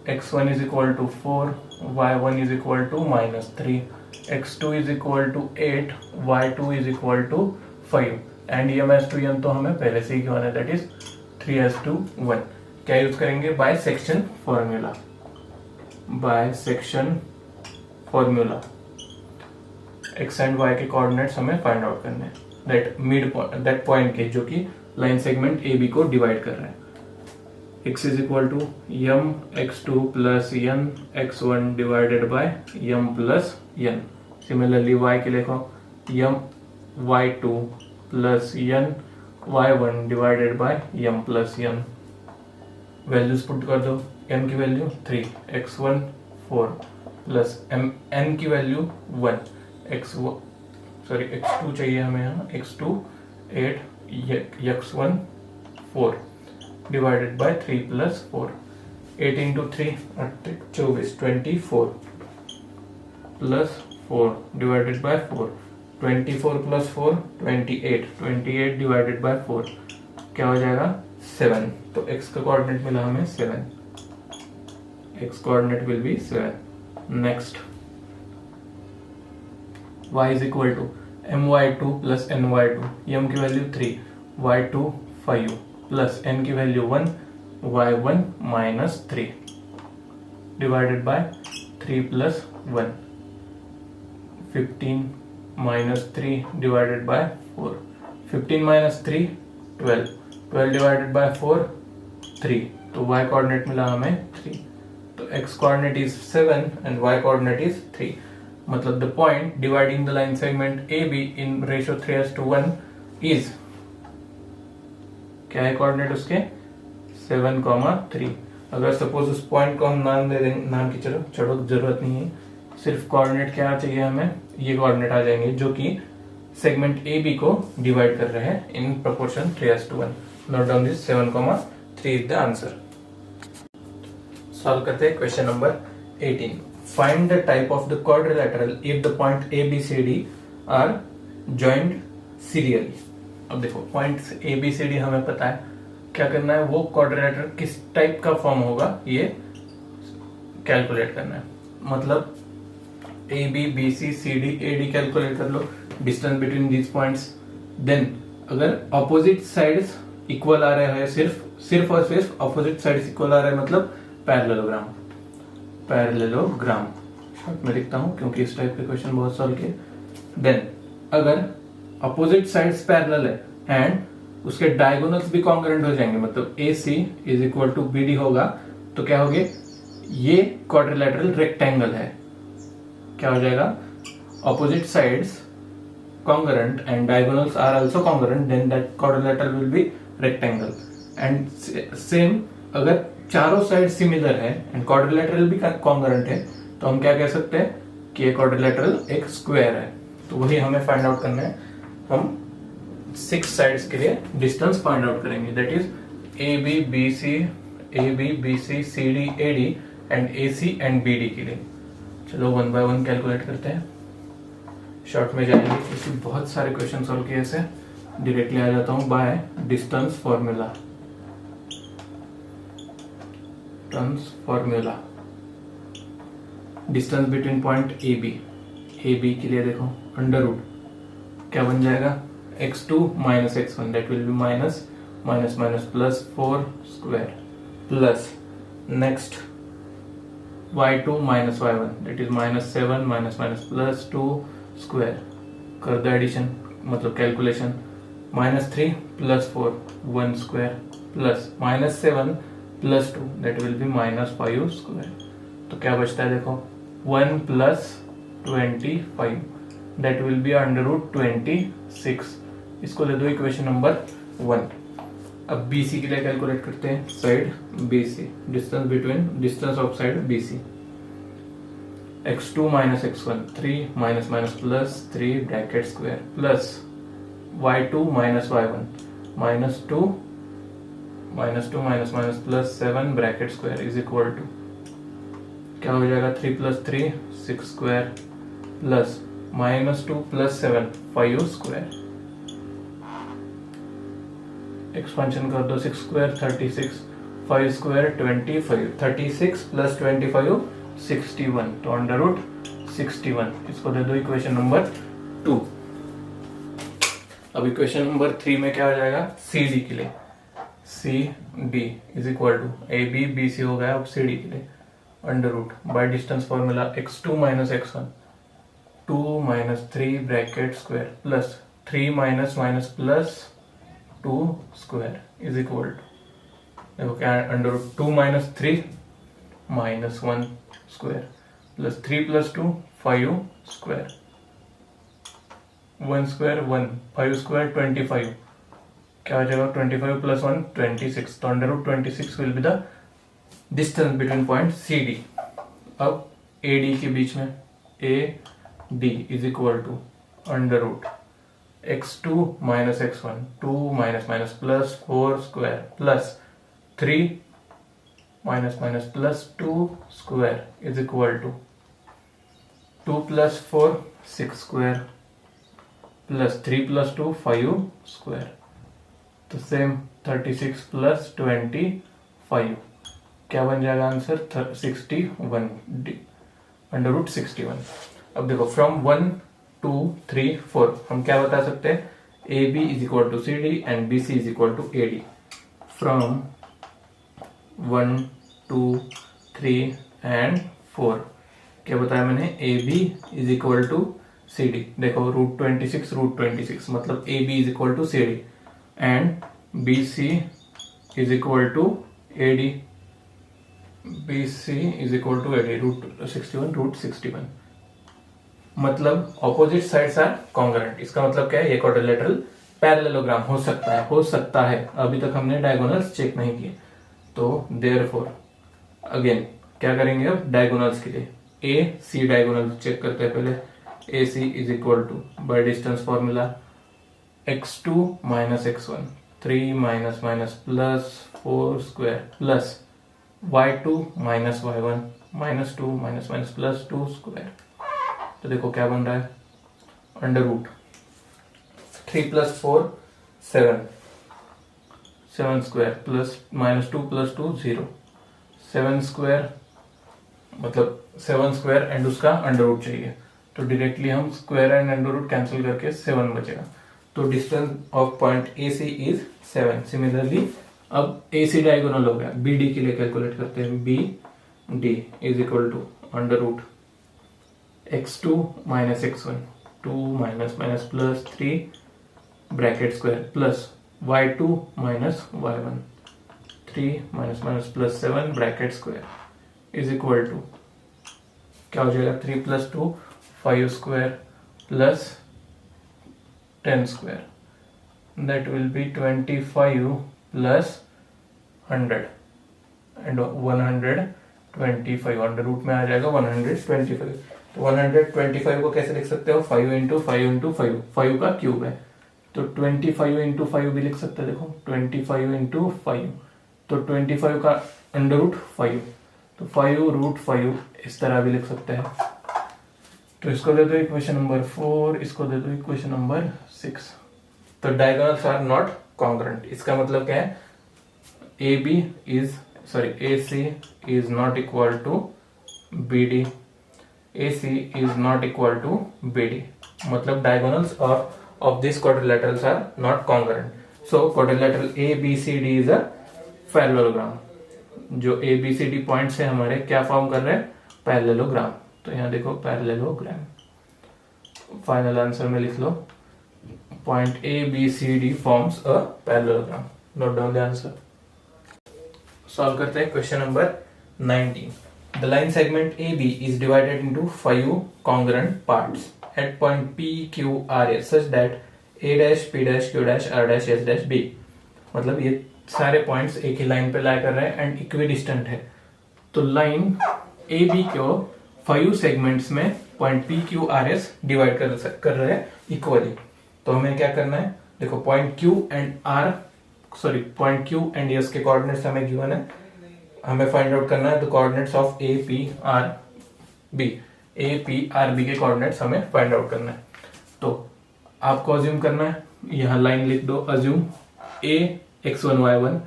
x1 is equal to 4, y1 is equal to -3, x2 is equal to 8, y2 is equal to 5 and EM/n तो हमें पहले से ही गिवन है, दैट इज 3:1। क्या यूज करेंगे, by section formula. x and y के कोऑर्डिनेट्स हमें फाइंड आउट करने हैं, दैट पॉइंट के जो कि लाइन सेगमेंट AB को डिवाइड कर रहे हैं। x is equal to m x2 plus n x1 divided by m plus n। Similarly y के लिखो m y2 plus n y1 divided bye m plus n। Values put कर दो, m की value 3, x1 4 plus n की value 1, x2 चाहिए हमें यहाँ, x2 8, x1 4 divided by 3 plus 4, 8 into 3 24, 24 plus 4 divided by 4, 24 plus 4 28, 28 divided by 4 क्या हो जाएगा 7। तो x का कोऑर्डिनेट मिला हमें 7, x coordinate will be 7। Next y is equal to my2 plus ny2, m की वैल्यू 3, y2 5 प्लस n की value 1, y1 minus 3 divided by 3 plus 1, 15 minus 3 divided by 4, 15 minus 3 12, 12 divided by 4 3, तो y coordinate मिला हमें 3। तो x coordinate is 7 and y coordinate is 3। मतलब the point dividing the line segment AB in ratio 3:1 is, क्या है coordinate उसके 7,3। अगर suppose उस पॉइंट को हम नाम दे देंगे, नाम की चलो जरूरत नहीं है, सिर्फ कोऑर्डिनेट क्या चाहिए हमें, ये कोऑर्डिनेट आ जाएंगे जो कि सेगमेंट AB को डिवाइड कर रहे हैं in proportion 3:1। Note down this 7,3 is the answer. Solve करते हैं question number 18। Find the type of the quadrilateral if the point ABCD are joined serially. अब देखो पॉइंट्स ABCD हमें पता है, क्या करना है, वो क्वाड्रिलेटरल किस टाइप का फॉर्म होगा ये कैलकुलेट करना है। मतलब AB BC CD AD calculate कर लो, distance between these points. Then अगर ऑपोजिट साइड्स इक्वल आ रहे हैं, सिर्फ और सिर्फ ऑपोजिट साइड्स इक्वल आ रहे हैं, मतलब पैरेललोग्राम शॉर्ट में लिखता हूं क्योंकि इस टाइप के क्वेश्चन बहुत सॉल्व किए। देन अगर ऑपोजिट साइड्स पैरेलल है एंड उसके डायगोनल्स भी कॉन्ग्रुएंट हो जाएंगे, मतलब AC is equal to BD होगा, तो क्या होगे, ये क्वाड्रिलेटरल रेक्टेंगल है। क्या हो जाएगा, opposite sides congruent and diagonals are also congruent, then that quadrilateral will be rectangle। and same अगर चारों साइड सिमिलर है एंड क्वाड्रिलेटरल भी कॉन्ग्रुएंट है, तो हम क्या कह सकते हैं कि ये क्वाड्रिलेटरल एक स्क्वायर है। तो वही हमें फाइंड आउट करना है। हम 6 साइड्स के लिए डिस्टेंस फाइंड आउट करेंगे, that is AB BC CD AD and AC and BD के लिए। चलो 1 बाय 1 कैलकुलेट करते हैं, शॉर्ट में जाएंगे क्योंकि बहुत सारे क्वेश्चन सॉल्व किए ऐसे। डायरेक्टली आ जाता हूं bye distance formula. Distance between point AB के लिए देखो अंडर रूट क्या बन जाएगा, x2 minus x1, that will be minus minus minus plus 4 square plus next y2 minus y1, that is minus 7 minus minus plus 2 square. कर दो addition, मतलब calculation, minus 3 plus 4 1 square plus minus 7 plus 2, that will be minus 5 square. तो क्या बचता है देखो 1 plus 25, that will be under root 26। इसको ले दो इक्वेशन नंबर 1। अब BC के लिए कैलकुलेट करते हैं, side BC, distance of side BC। x2 minus x1, 3 minus minus plus 3 bracket square plus y2 minus y1, minus 2 minus minus plus 7 bracket square is equal to, क्या हो जाएगा 3 plus 3 6 square plus minus 2 plus 7 5 square. Expansion कर दो, 6 square 36, 5 square 25, 36 plus 25 61, तो under root 61। इसको दे दो equation number 2। अब इक्वेशन नंबर 3 में क्या हो जाएगा, CD के लिए CD is equal to AB BC हो गया, अब CD के लिए under root by distance formula x2 minus x1, 2 minus 3 bracket square plus 3 minus minus plus 2 square is equal to, देखो क्या under root 2 minus 3 minus 1 square plus 3 plus 2 5 square, 1 square 1, 5 square 25, क्या हो जाएगा 25 प्लस 1 26, तो under root 26 will be the distance between point CD। अब AD के बीच में AD is equal to under root x2 minus x1, 2 minus minus plus 4 square plus 3 minus minus plus 2 square is equal to 2 plus 4 6 square plus 3 plus 2 5 square. तो same 36 plus 25 क्या बन जाएगा answer 61 under root 61। अब देखो from 1 2 3 4 हम क्या बता सकते हैं, A B is equal to C D and B C is equal to A D. From 1 2 3 and 4 क्या बताया मैंने, A B is equal to C D. देखो रूट 26 मतलब A B is equal to C D and B C is equal to A D. B C is equal to A D root 61 मतलब opposite sides are congruent. इसका मतलब क्या है, ये quadrilateral parallelogram हो सकता है। अभी तक हमने डायगोनल्स चेक नहीं किए, तो देयरफॉर अगेन क्या करेंगे अब डायगोनल्स के लिए ए सी डायगोनल चेक करते हैं पहले। A C is equal to by distance formula x2 minus x1, 3 minus minus plus 4 square plus y2 minus y1 minus 2 minus minus plus 2 square. तो देखो क्या बन रहा है, under root 3 plus 4 7 square plus minus 2 plus 2 0 7 square मतलब 7 square and उसका under root चाहिए, तो डायरेक्टली हम square and under root cancel करके 7 बचेगा। तो distance of point A C is 7। Similarly अब ए सी डायगोनल हो गया, बी डी के लिए कैलकुलेट करते हैं। B D is equal to under root x2 minus x1, 2 minus minus plus 3 bracket square plus y2 minus y1, 3 minus minus plus 7 bracket square is equal to क्या हो जाएगा, 3 plus 2 5 square plus 10 square, that will be 25 plus 100 and 125 under root में आ जाएगा 125। तो 125 को कैसे लिख सकते हो, 5 इंटू 5 इंटू 5, 5 का क्यूब है, तो 25 इंटू 5 भी लिख सकते हैं। देखो 25 इंटू 5, तो 25 का अंडर रूट 5, तो 5 रूट 5 इस तरह भी लिख सकते हैं। तो इसको दे दो इक्वेशन नंबर 4, इसको दे दो इक्वेशन नंबर 6। तो डायगोनल्स आर नॉट कॉन्ग्रुएंट। इसका मतलब क्या है, A C is not equal to B D, A C is not equal to B D, मतलब diagonals of this quadrilaterals are not congruent. So quadrilateral A B C D is a parallelogram. जो A B C D points है हमारे क्या form कर रहे हैं, parallelogram. तो यहाँ देखो पैरेललोग्राम, फाइनल आंसर में लिख लो point A B C D forms a parallelogram. Note down the answer. Solve करते हैं question number 19। The line segment AB is divided into 5 congruent parts at point P, Q, R, S such that A dash, P dash, Q dash, R dash, S dash, B। मतलब ये सारे points एक ही line पे लाई कर रहे हैं and equidistant है। तो लाइन ए बी को 5 सेगमेंट्स में point P, Q, R, S divide कर रहे हैं इक्वली। तो हमें क्या करना है, देखो पॉइंट Q एंड S के कोऑर्डिनेट्स हमें गिवन है, हमें फाइंड आउट करना है the coordinates of A P R B. A P R B के कोऑर्डिनेट्स हमें फाइंड आउट करना है। तो आपको अज्यूम करना है, यहाँ लाइन लिख दो, assume A x1 y1,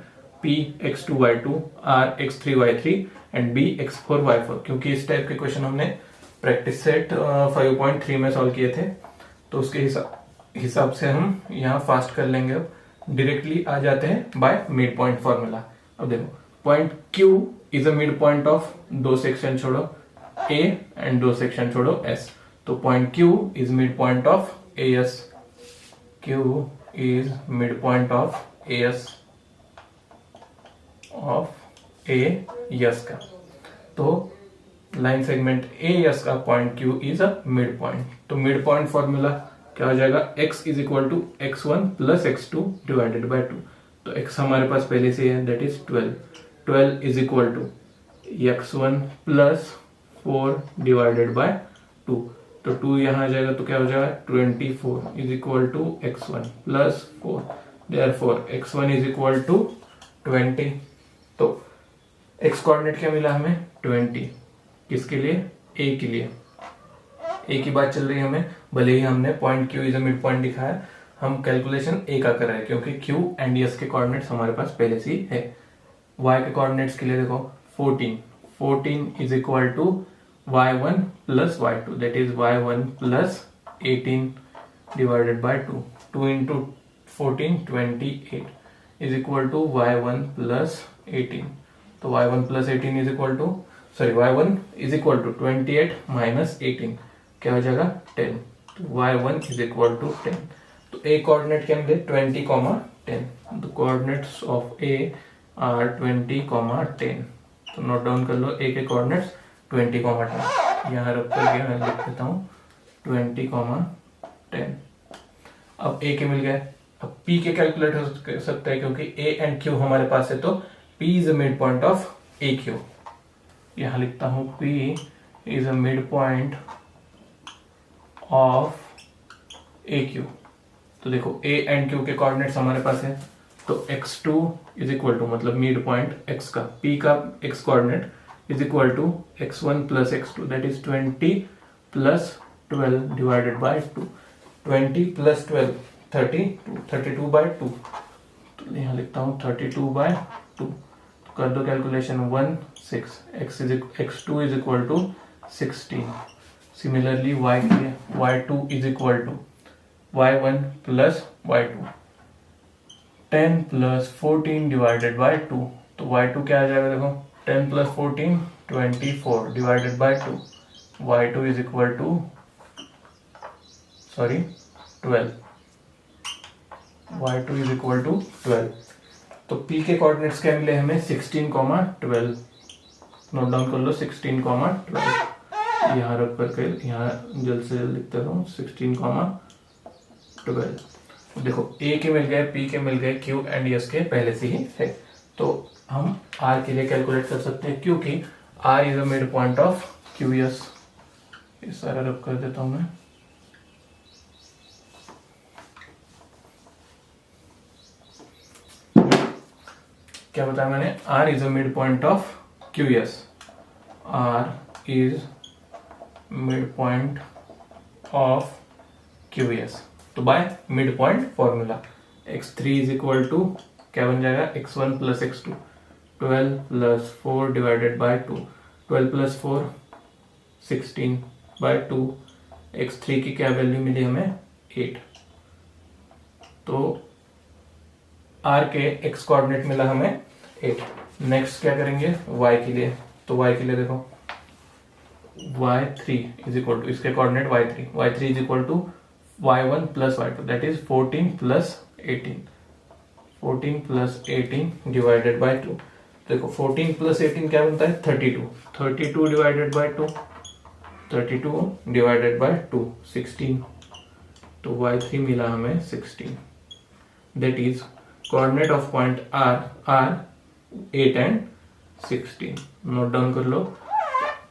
p x2 y2, r x3 y3 and b x4 y4। क्योंकि इस टाइप के क्वेश्चन हमने प्रैक्टिस सेट 5.3 में सॉल्व किए थे, तो उसके हिसाब से हम यहाँ फास्ट कर लेंगे। अब डायरेक्टली आ जाते हैं बाय मिड पॉइंट फॉर्मूला। अब देखो point Q is a mid point of 2 section छोड़ो A एंड 2 सेक्शन छोड़ो S। तो point Q is mid point of AS, Q is mid point of AS का। तो लाइन सेगमेंट AS का point Q is a mid point. तो mid point formula क्या हो जाएगा, x is equal to x1 plus x2 divided by 2। तो x हमारे पास पहले से है, that is 12 is equal to x1 plus 4 divided by 2। तो तो 2 यहाँ आ जाएगा तो क्या हो जाएगा 24 is equal to x1 plus 4, therefore x1 is equal to 20। तो x कोऑर्डिनेट क्या मिला हमें 20, किसके लिए a के लिए। a की बात चल रही है हमें, भले ही हमने point q is a mid point दिखाया, हम कैलकुलेशन a का कर रहे हैं क्योंकि q एंड s के कोऑर्डिनेट्स हमारे पास पहले से ही है। y के कोऑर्डिनेट्स के लिए देखो 14 is equal to y1 plus y2, that is y1 plus 18 divided by 2, 2 into 14 28 is equal to y1 plus 18। तो y1 plus 18 is equal to y1 is equal to 28 minus 18, क्या हो जाएगा 10। तो y1 इज इक्वल टू 10। तो a coordinate क्या मिले 20, 10। The coordinates of a are 20, 10। तो note down कर लो a के कोऑर्डिनेट्स 20, 10। यहाँ रख करके मैं लिख देता हूँ 20, 10। अब a के मिल गए, अब p के कैलकुलेट हो सकता है क्योंकि a एंड q हमारे पास है, तो p is a mid point of aq। यहाँ लिखता हूँ p is a mid point of aq। तो देखो a एंड q के कोऑर्डिनेट्स हमारे पास है, तो x2 इज इक्वल टू मतलब मिड पॉइंट x का, p का x coordinate is equal to x1 plus x2, that is 20 plus 12 divided by 2। 20 plus 12 32 by 2, तो यहाँ लिखता हूँ 32 बाय 2। तो कर दो calculation 1 6, x2 is equal to 16। Similarly y के लिए y2 is equal to y1 plus y2, 10 plus 14 divided by 2। तो y2 क्या आ जाएगा देखो 10 plus 14 24 divided by 2, y2 is equal to 12, y2 is equal to 12। तो p के कोऑर्डिनेट्स क्या मिले हमें 16, 12। नोट डाउन कर लो 16, 12। यहाँ रख करके यहाँ जल्द से जल्द लिखते रहूँ 16, 12। देखो a के मिल गए, p के मिल गए, q एंड s के पहले से ही है, तो हम r के लिए कैलकुलेट कर सकते हैं क्योंकि r is a mid point of qs। ये सारा रब कर देता हूं मैं। क्या बताया मैंने, r is a mid point of qs, r is mid point of qs। तो by mid point formula x3 is equal to क्या बन जाएगा x1 plus x2, 12 plus 4 divided by 2, 12 plus 4 16 by 2, x3 की क्या वैल्यू मिली हमें 8। तो r के x coordinate मिला हमें 8। नेक्स्ट क्या करेंगे y के लिए, तो y के लिए देखो y3 इज इक्वल टू इसके coordinate y3 is equal to y1 plus y2, that is 14 plus 18, 14 plus 18 divided by 2। देखो 14 प्लस 18 क्या बनता है 32 डिवाइडेड बाय 2, 32 डिवाइडेड बाय 2 16। तो y3 मिला हमें 16, that is coordinate of point r 8 and 16। Note down कर लो,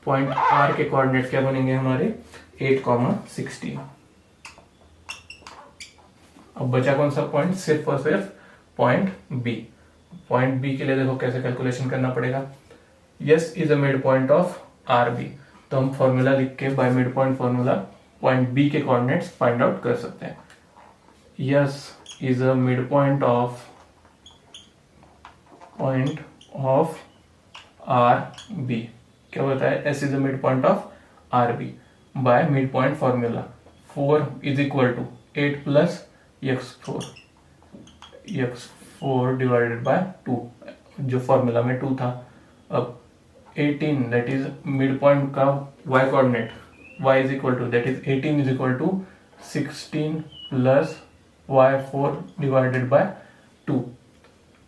point r के coordinate क्या बनेंगे हमारे 8, 16। अब बचा कौन सा पॉइंट, सिर्फ और सिर्फ पॉइंट बी। पॉइंट बी के लिए देखो कैसे कैलकुलेशन करना पड़ेगा। S is a mid point of R B, तो हम फॉर्मूला लिख के by mid point formula point B के कोऑर्डिनेट्स फाइंड आउट कर सकते हैं। S is a mid point of R B. क्या होता है, S is a mid point of R B by mid point formula 4 is equal to 8 plus x4 divided by 2, जो formula में 2 था। अब 18 दैट इज मिड पॉइंट का y coordinate, y is equal to that is 18 is equal to 16 plus y4 divided by 2।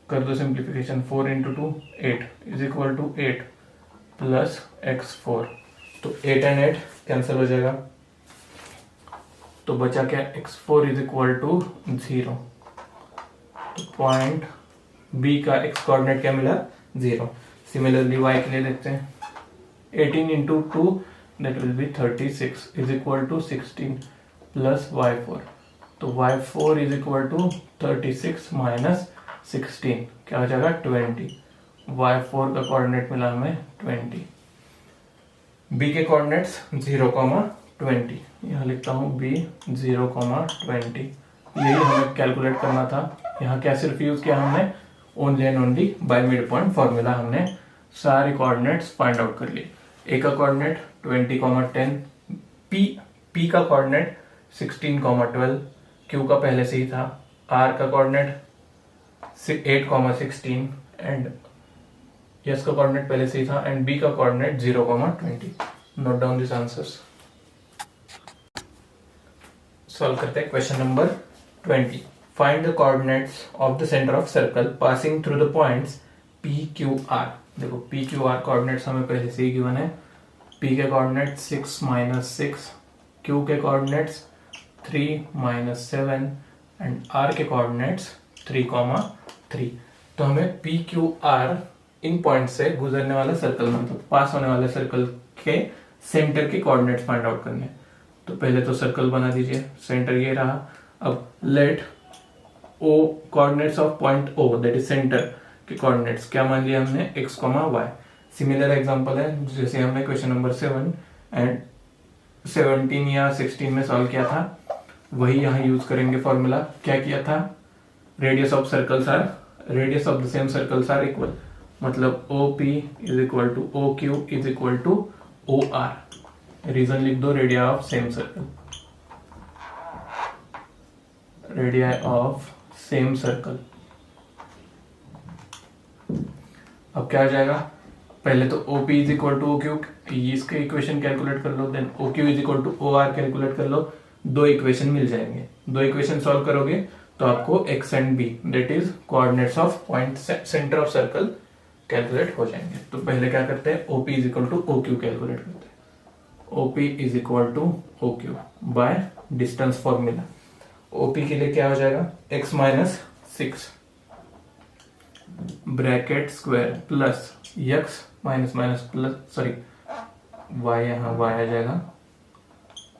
कर दो simplification, 4 into 2 8 is equal to 8 plus x4। तो 8 and 8 cancel हो जाएगा, तो बचा क्या x4 इज इक्वल टू 0। तो पॉइंट b का x कोऑर्डिनेट क्या मिला 0। सिमिलरली y के लिए देखते हैं, 18 into 2 that will be 36 is equal to 16 plus y4। तो y4 is equal to 36 minus 16 क्या हो जाएगा 20। y4 का कोऑर्डिनेट मिला हमें 20। b के कोऑर्डिनेट्स 0,20। यहाँ लिखता हूँ b 0,20। यही हमें कैलकुलेट करना था। यहाँ क्या सिर्फ यूज किया हमने only and only by mid point formula. हमने सारे कोऑर्डिनेट्स फाइंड आउट कर लिए। ए का कोऑर्डिनेट 20,10, p का कोऑर्डिनेट 16,12, q का पहले से ही था, r का कोऑर्डिनेट 8,16 एंड s का कोऑर्डिनेट पहले से ही था एंड b का coordinate 0,20। Note down this answers. Solve करते हैं question number 20। Find the coordinates of the centre of circle passing through the points p q r। देखो p q r कोऑर्डिनेट्स हमें पहले से ही गिवन है। p के कोऑर्डिनेट 6 माइनस 6, q के कोऑर्डिनेट्स 3 माइनस 7 एंड r के कोऑर्डिनेट्स 3,3। तो हमें p q r इन पॉइंट से गुजरने वाला सर्कल मतलब पास होने वाले सर्कल के सेंटर के कोऑर्डिनेट्स फाइंड आउट करने हैं। तो पहले तो सर्कल बना दीजिए, सेंटर ये रहा। अब let o coordinates of point o that is center के कोऑर्डिनेट्स क्या मान लिया हमने x, y। सिमिलर एग्जांपल है जैसे हमने क्वेश्चन नंबर 7 एंड 17 या 16 में सॉल्व किया था, वही यहाँ यूज करेंगे फॉर्मूला। क्या किया था, radius of the same circles are equal, मतलब OP is equal to OQ is equal to OR। Reason लिख दो, radii of same circle, radii of same circle. अब क्या आ जाएगा, पहले तो OP is equal to OQ, इसके इक्वेशन कैलकुलेट कर लो, then OQ is equal to OR calculate कर लो। दो इक्वेशन मिल जाएंगे। दो इक्वेशन सॉल्व करोगे तो आपको x and b that is coordinates of point center of circle calculate हो जाएंगे। तो पहले क्या करते हैं, OP is equal to OQ calculate करते हैं। OP is equal to OQ by distance formula. OP के लिए क्या हो जाएगा, x minus 6 bracket square plus x minus minus plus sorry y, यहाँ y आ जाएगा,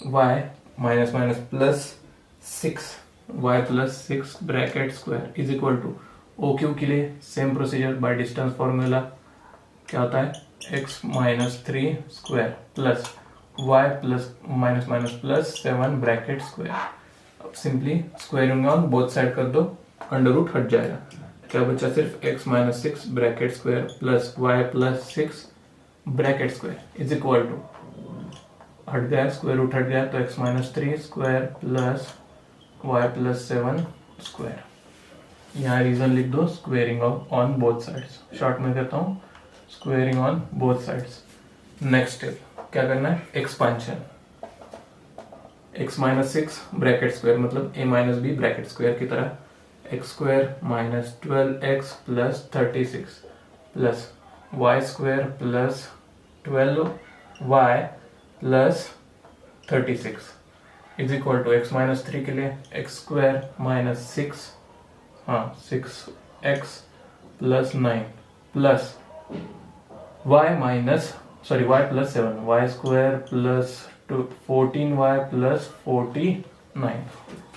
y minus minus plus 6 y plus 6 bracket square is equal to OQ के लिए सेम प्रोसीजर बाय डिस्टेंस फॉर्मूला। क्या होता है, x minus 3 square plus y plus minus minus plus 7 bracket square. अब simply squaring on both side कर दो, under root हट जाएगा। क्या बचा, सिर्फ x minus 6 bracket square plus y plus 6 bracket square is equal to, हट गया स्क्वायर रूट हट गया, तो x minus 3 square plus y plus 7 square. यहाँ रीजन लिख दो, squaring on both sides. Short में कहता हूँ squaring on both sides. Next step क्या करना है, expansion. x minus 6 bracket square मतलब a minus b bracket square की तरह, x square minus 12x plus 36 plus y square plus 12y plus 36 is equal to x minus 3 के लिए x square minus 6x plus 9 plus y plus 7 y square plus 14y plus 49।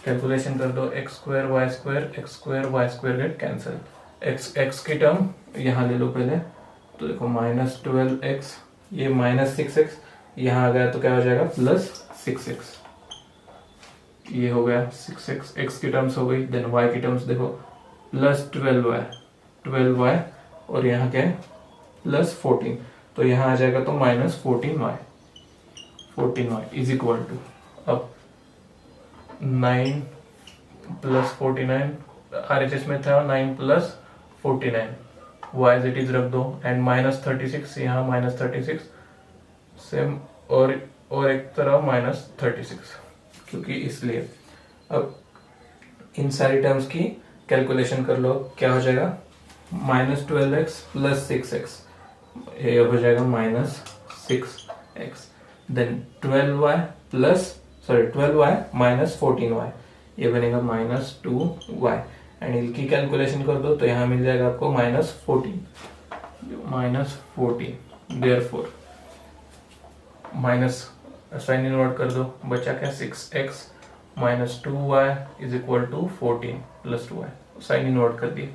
Calculation कर दो, x square y square get cancel. x की term यहाँ ले लो पहले, तो देखो माइनस 12x, ये माइनस 6x यहाँ आ गया तो क्या हो जाएगा, प्लस 6x। ये हो गया 6x, x की टर्म्स हो गई। देन y की टर्म्स देखो, प्लस 12y और यहाँ क्या है, प्लस 14, तो यहाँ आ जाएगा तो minus 14y is equal to, अब 9 प्लस 49 RHS में था, 9 plus 49 y as it is रख दो, एंड माइनस 36 यहाँ माइनस 36 सेम, और एक तरफ माइनस 36 क्योंकि इसलिए। अब इन सारी टर्म्स की कैलकुलेशन कर लो, क्या हो जाएगा, माइनस 12x प्लस 6x, ये हो जाएगा minus 6x। Then 12y minus 14y, ये बनेगा माइनस 2y, एंड इनकी कैलकुलेशन कर दो तो यहाँ मिल जाएगा आपको minus 14। Therefore minus sign invert कर दो, बचा क्या 6x minus 2y is equal to 14 plus 2y, sign invert कर दिया।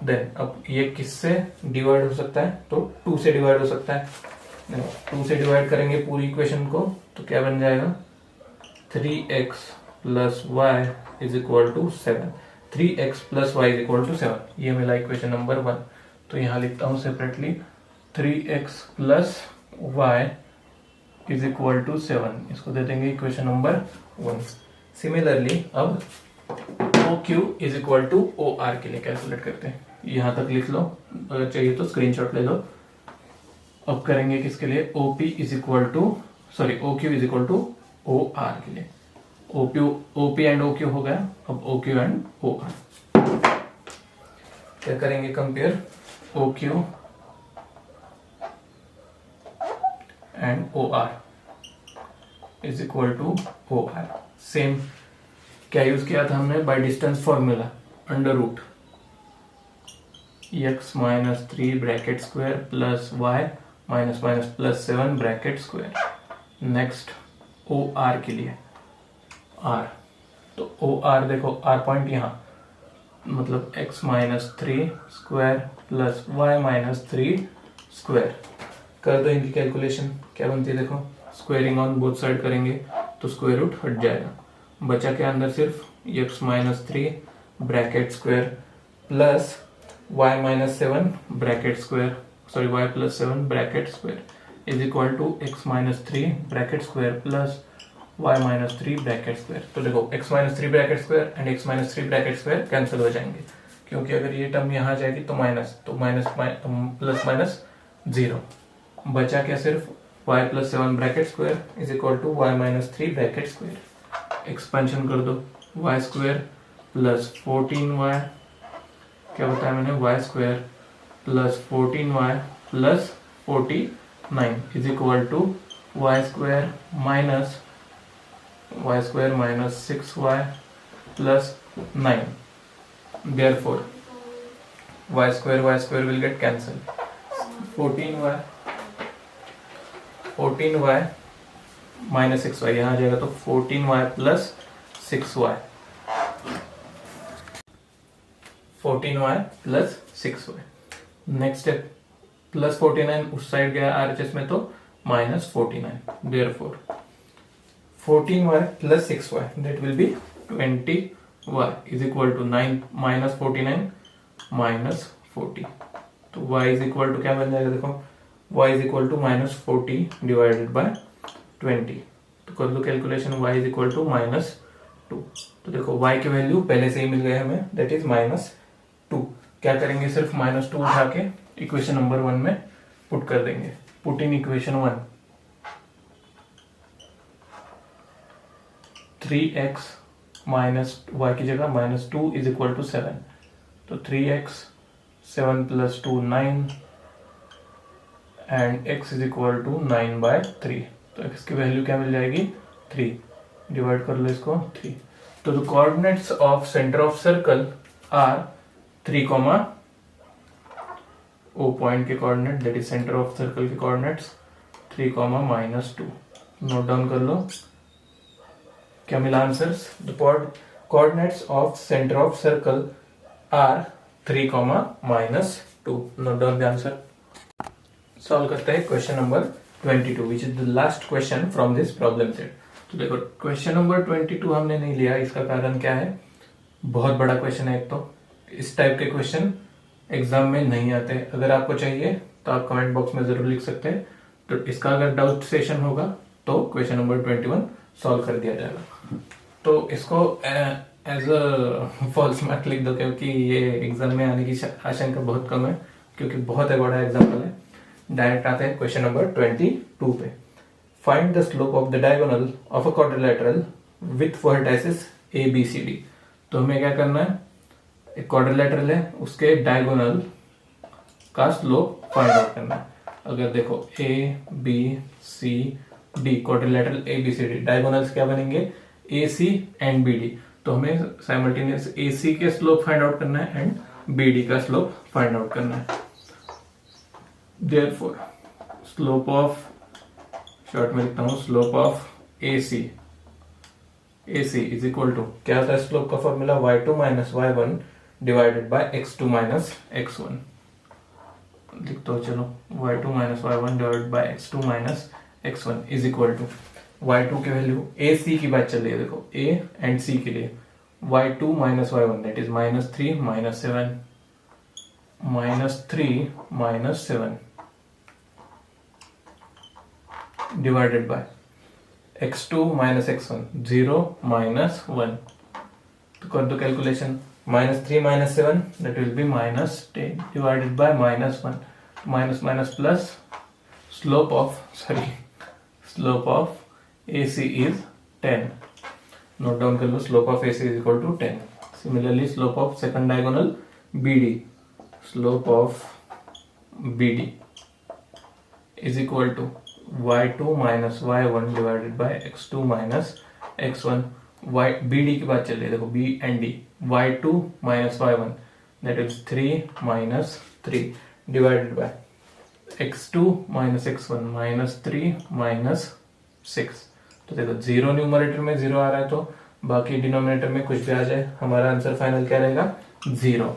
देन अब ये किससे डिवाइड हो सकता है, तो 2 से डिवाइड हो सकता है। 2 से डिवाइड करेंगे पूरी इक्वेशन को तो क्या बन जाएगा 3x plus Y is equal to 7, 3x plus Y is equal to 7, ये मिला इक्वेशन नंबर 1। तो यहाँ लिखता हूँ separately 3x plus Y is equal to 7, इसको दे देंगे इक्वेशन नंबर 1। सिमिलरली अब OQ is equal to OR के लिए कैलकुलेट करते हैं, यहाँ तक लिख लो, अगर चाहिए तो स्क्रीनशॉट ले लो। अब करेंगे किसके लिए OP is equal to OQ is equal to OR के लिए। OP एंड OQ हो गया, अब OQ एंड OR क्या करेंगे compare OQ and OR is equal to OR। Same क्या यूज किया था हमने, by distance formula, under root x minus 3 bracket square plus y minus minus plus 7 bracket square. Next OR के लिए R, तो OR देखो R पॉइंट यहाँ, मतलब x minus 3 square plus y minus 3 square. कर दो इनकी कैलकुलेशन, क्या बनती है देखो, स्क्वायरिंग ऑन बोथ साइड करेंगे तो स्क्वायर रूट हट जाएगा, बचा के अंदर सिर्फ x minus 3 bracket square plus y minus 7 bracket square, sorry y plus 7 bracket square is equal to x minus 3 bracket square plus y minus 3 bracket square. तो देखो x minus 3 bracket square and x minus 3 bracket square cancel हो जाएंगे, क्योंकि अगर ये term यहाँ आ जाएगी तो माइनस, तो माइनस प्लस माइनस 0, बचा क्या सिर्फ y plus 7 bracket square is equal to y minus 3 bracket square. Expansion कर दो, y स्क्वायर प्लस 14y, क्या बताया मैंने, y square plus 14y plus 49 is equal to y square minus 6y plus 9। therefore y square will get cancelled, 14y minus 6y यहाँ आ जाएगा, तो 14y plus 6y, 14y plus 6y। Next step plus 49 उस side गया RHS में तो minus 49, therefore 14y plus 6y that will be 20y is equal to 9 minus 49 minus 40, तो y is equal to क्या बन जाएगा देखो, y is equal to minus 40 divided by 20, तो कर लो calculation, y is equal to minus 2। तो देखो y की वैल्यू पहले से ही मिल गया हमें, दैट इज माइनस 2। क्या करेंगे, सिर्फ माइनस 2 उठा के इक्वेशन नंबर 1 में पुट कर देंगे, put in equation 1, 3x minus y की जगह माइनस 2 इज इक्वल टू 7, तो 3x 7 plus 2 9 and x is equal to 9/3, तो x की वैल्यू क्या मिल जाएगी 3, डिवाइड कर लो इसको 3। तो the coordinates of center of circle are 3, O point के coordinate, that is center of circle के कोऑर्डिनेट्स 3, -2। नोट डाउन कर लो, क्या मिला answers, the coordinates of center of circle are 3, -2। Note down the answer. Solve करते हैं question number 22 which is the last question from this problem set. तो देखो question number 22 हमने नहीं लिया, इसका कारण क्या है, बहुत बड़ा क्वेश्चन है, एक तो इस टाइप के क्वेश्चन एग्जाम में नहीं आते। अगर आपको चाहिए तो आप कमेंट बॉक्स में जरूर लिख सकते हैं, तो इसका अगर डाउट सेशन होगा तो क्वेश्चन नंबर 21 सॉल्व कर दिया जाएगा। तो इसको एज अ फॉल्स मार्क लिख दो, क्योंकि ये एग्जाम में आने की आशंका बहुत कम है, क्योंकि बहुत बड़ा एग्जाम्पल है। डायरेक्ट आते हैं क्वेश्चन नंबर 22 पे। Find the slope of the diagonal of a quadrilateral with vertices ABCD। तो हमें क्या करना है, एक क्वाड्रिलेटरल है, उसके डायगोनल का स्लोप फाइंड आउट करना है। अगर देखो ABCD, क्वाड्रिलेटरल ABCD, डायगोनल्स क्या बनेंगे AC एंड BD, तो हमें साइमल्टेनियस AC के स्लोप फाइंड आउट करना है एंड BD का स्लोप फाइंड आउट करना है। Therefore, slope of शॉर्ट में लिखता हूं slope of AC is equal to, क्या होता है स्लोप का formula, y2 minus y1 divided by x2 minus x1। लिखता हूं चलो, y2 minus y1 divided by x2 minus x1 is equal to, y2 की वैल्यू AC की बात चल रही है, देखो A एंड C के लिए y2 minus y1 that is -3 minus 7 -3 minus 7 divided by x2 minus x1 0 minus 1। तो कर दो calculation, -3 minus 7 that will be -10 divided by -1, minus minus plus, slope of AC is 10। Note down कर लो, slope of AC is equal to 10। Similarly slope of second diagonal BD, slope of BD is equal to y2 minus y1 divided by x2 minus x1। BD की बात चल रही है, देखो B and D, y2 minus y1 that is 3 minus 3 divided by x2 minus x1 minus 3 minus 6। तो देखो zero numerator में zero आ रहा है, तो बाकी डिनोमिनेटर में कुछ भी आ जाए, हमारा आंसर फाइनल क्या रहेगा, 0।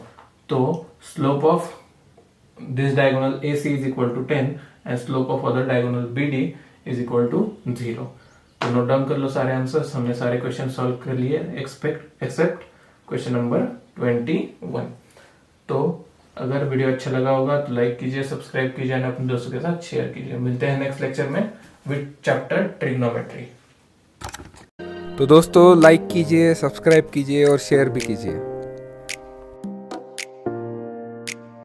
तो slope of this diagonal AC is equal to 10 and slope of other diagonal BD is equal to 0। तो नोट डाउन कर लो सारे आंसर्स, हमने सारे क्वेश्चन सॉल्व कर लिए एक्सेप्ट क्वेश्चन नंबर 21। तो अगर वीडियो अच्छा लगा होगा तो लाइक कीजिए, सब्सक्राइब कीजिए और अपने दोस्तों के साथ शेयर कीजिए। मिलते हैं नेक्स्ट लेक्चर में विद चैप्टर ट्रिग्नोमेट्री। तो दोस्तों लाइक कीजिए, सब्सक्राइब कीजिए और शेयर भी कीजिए।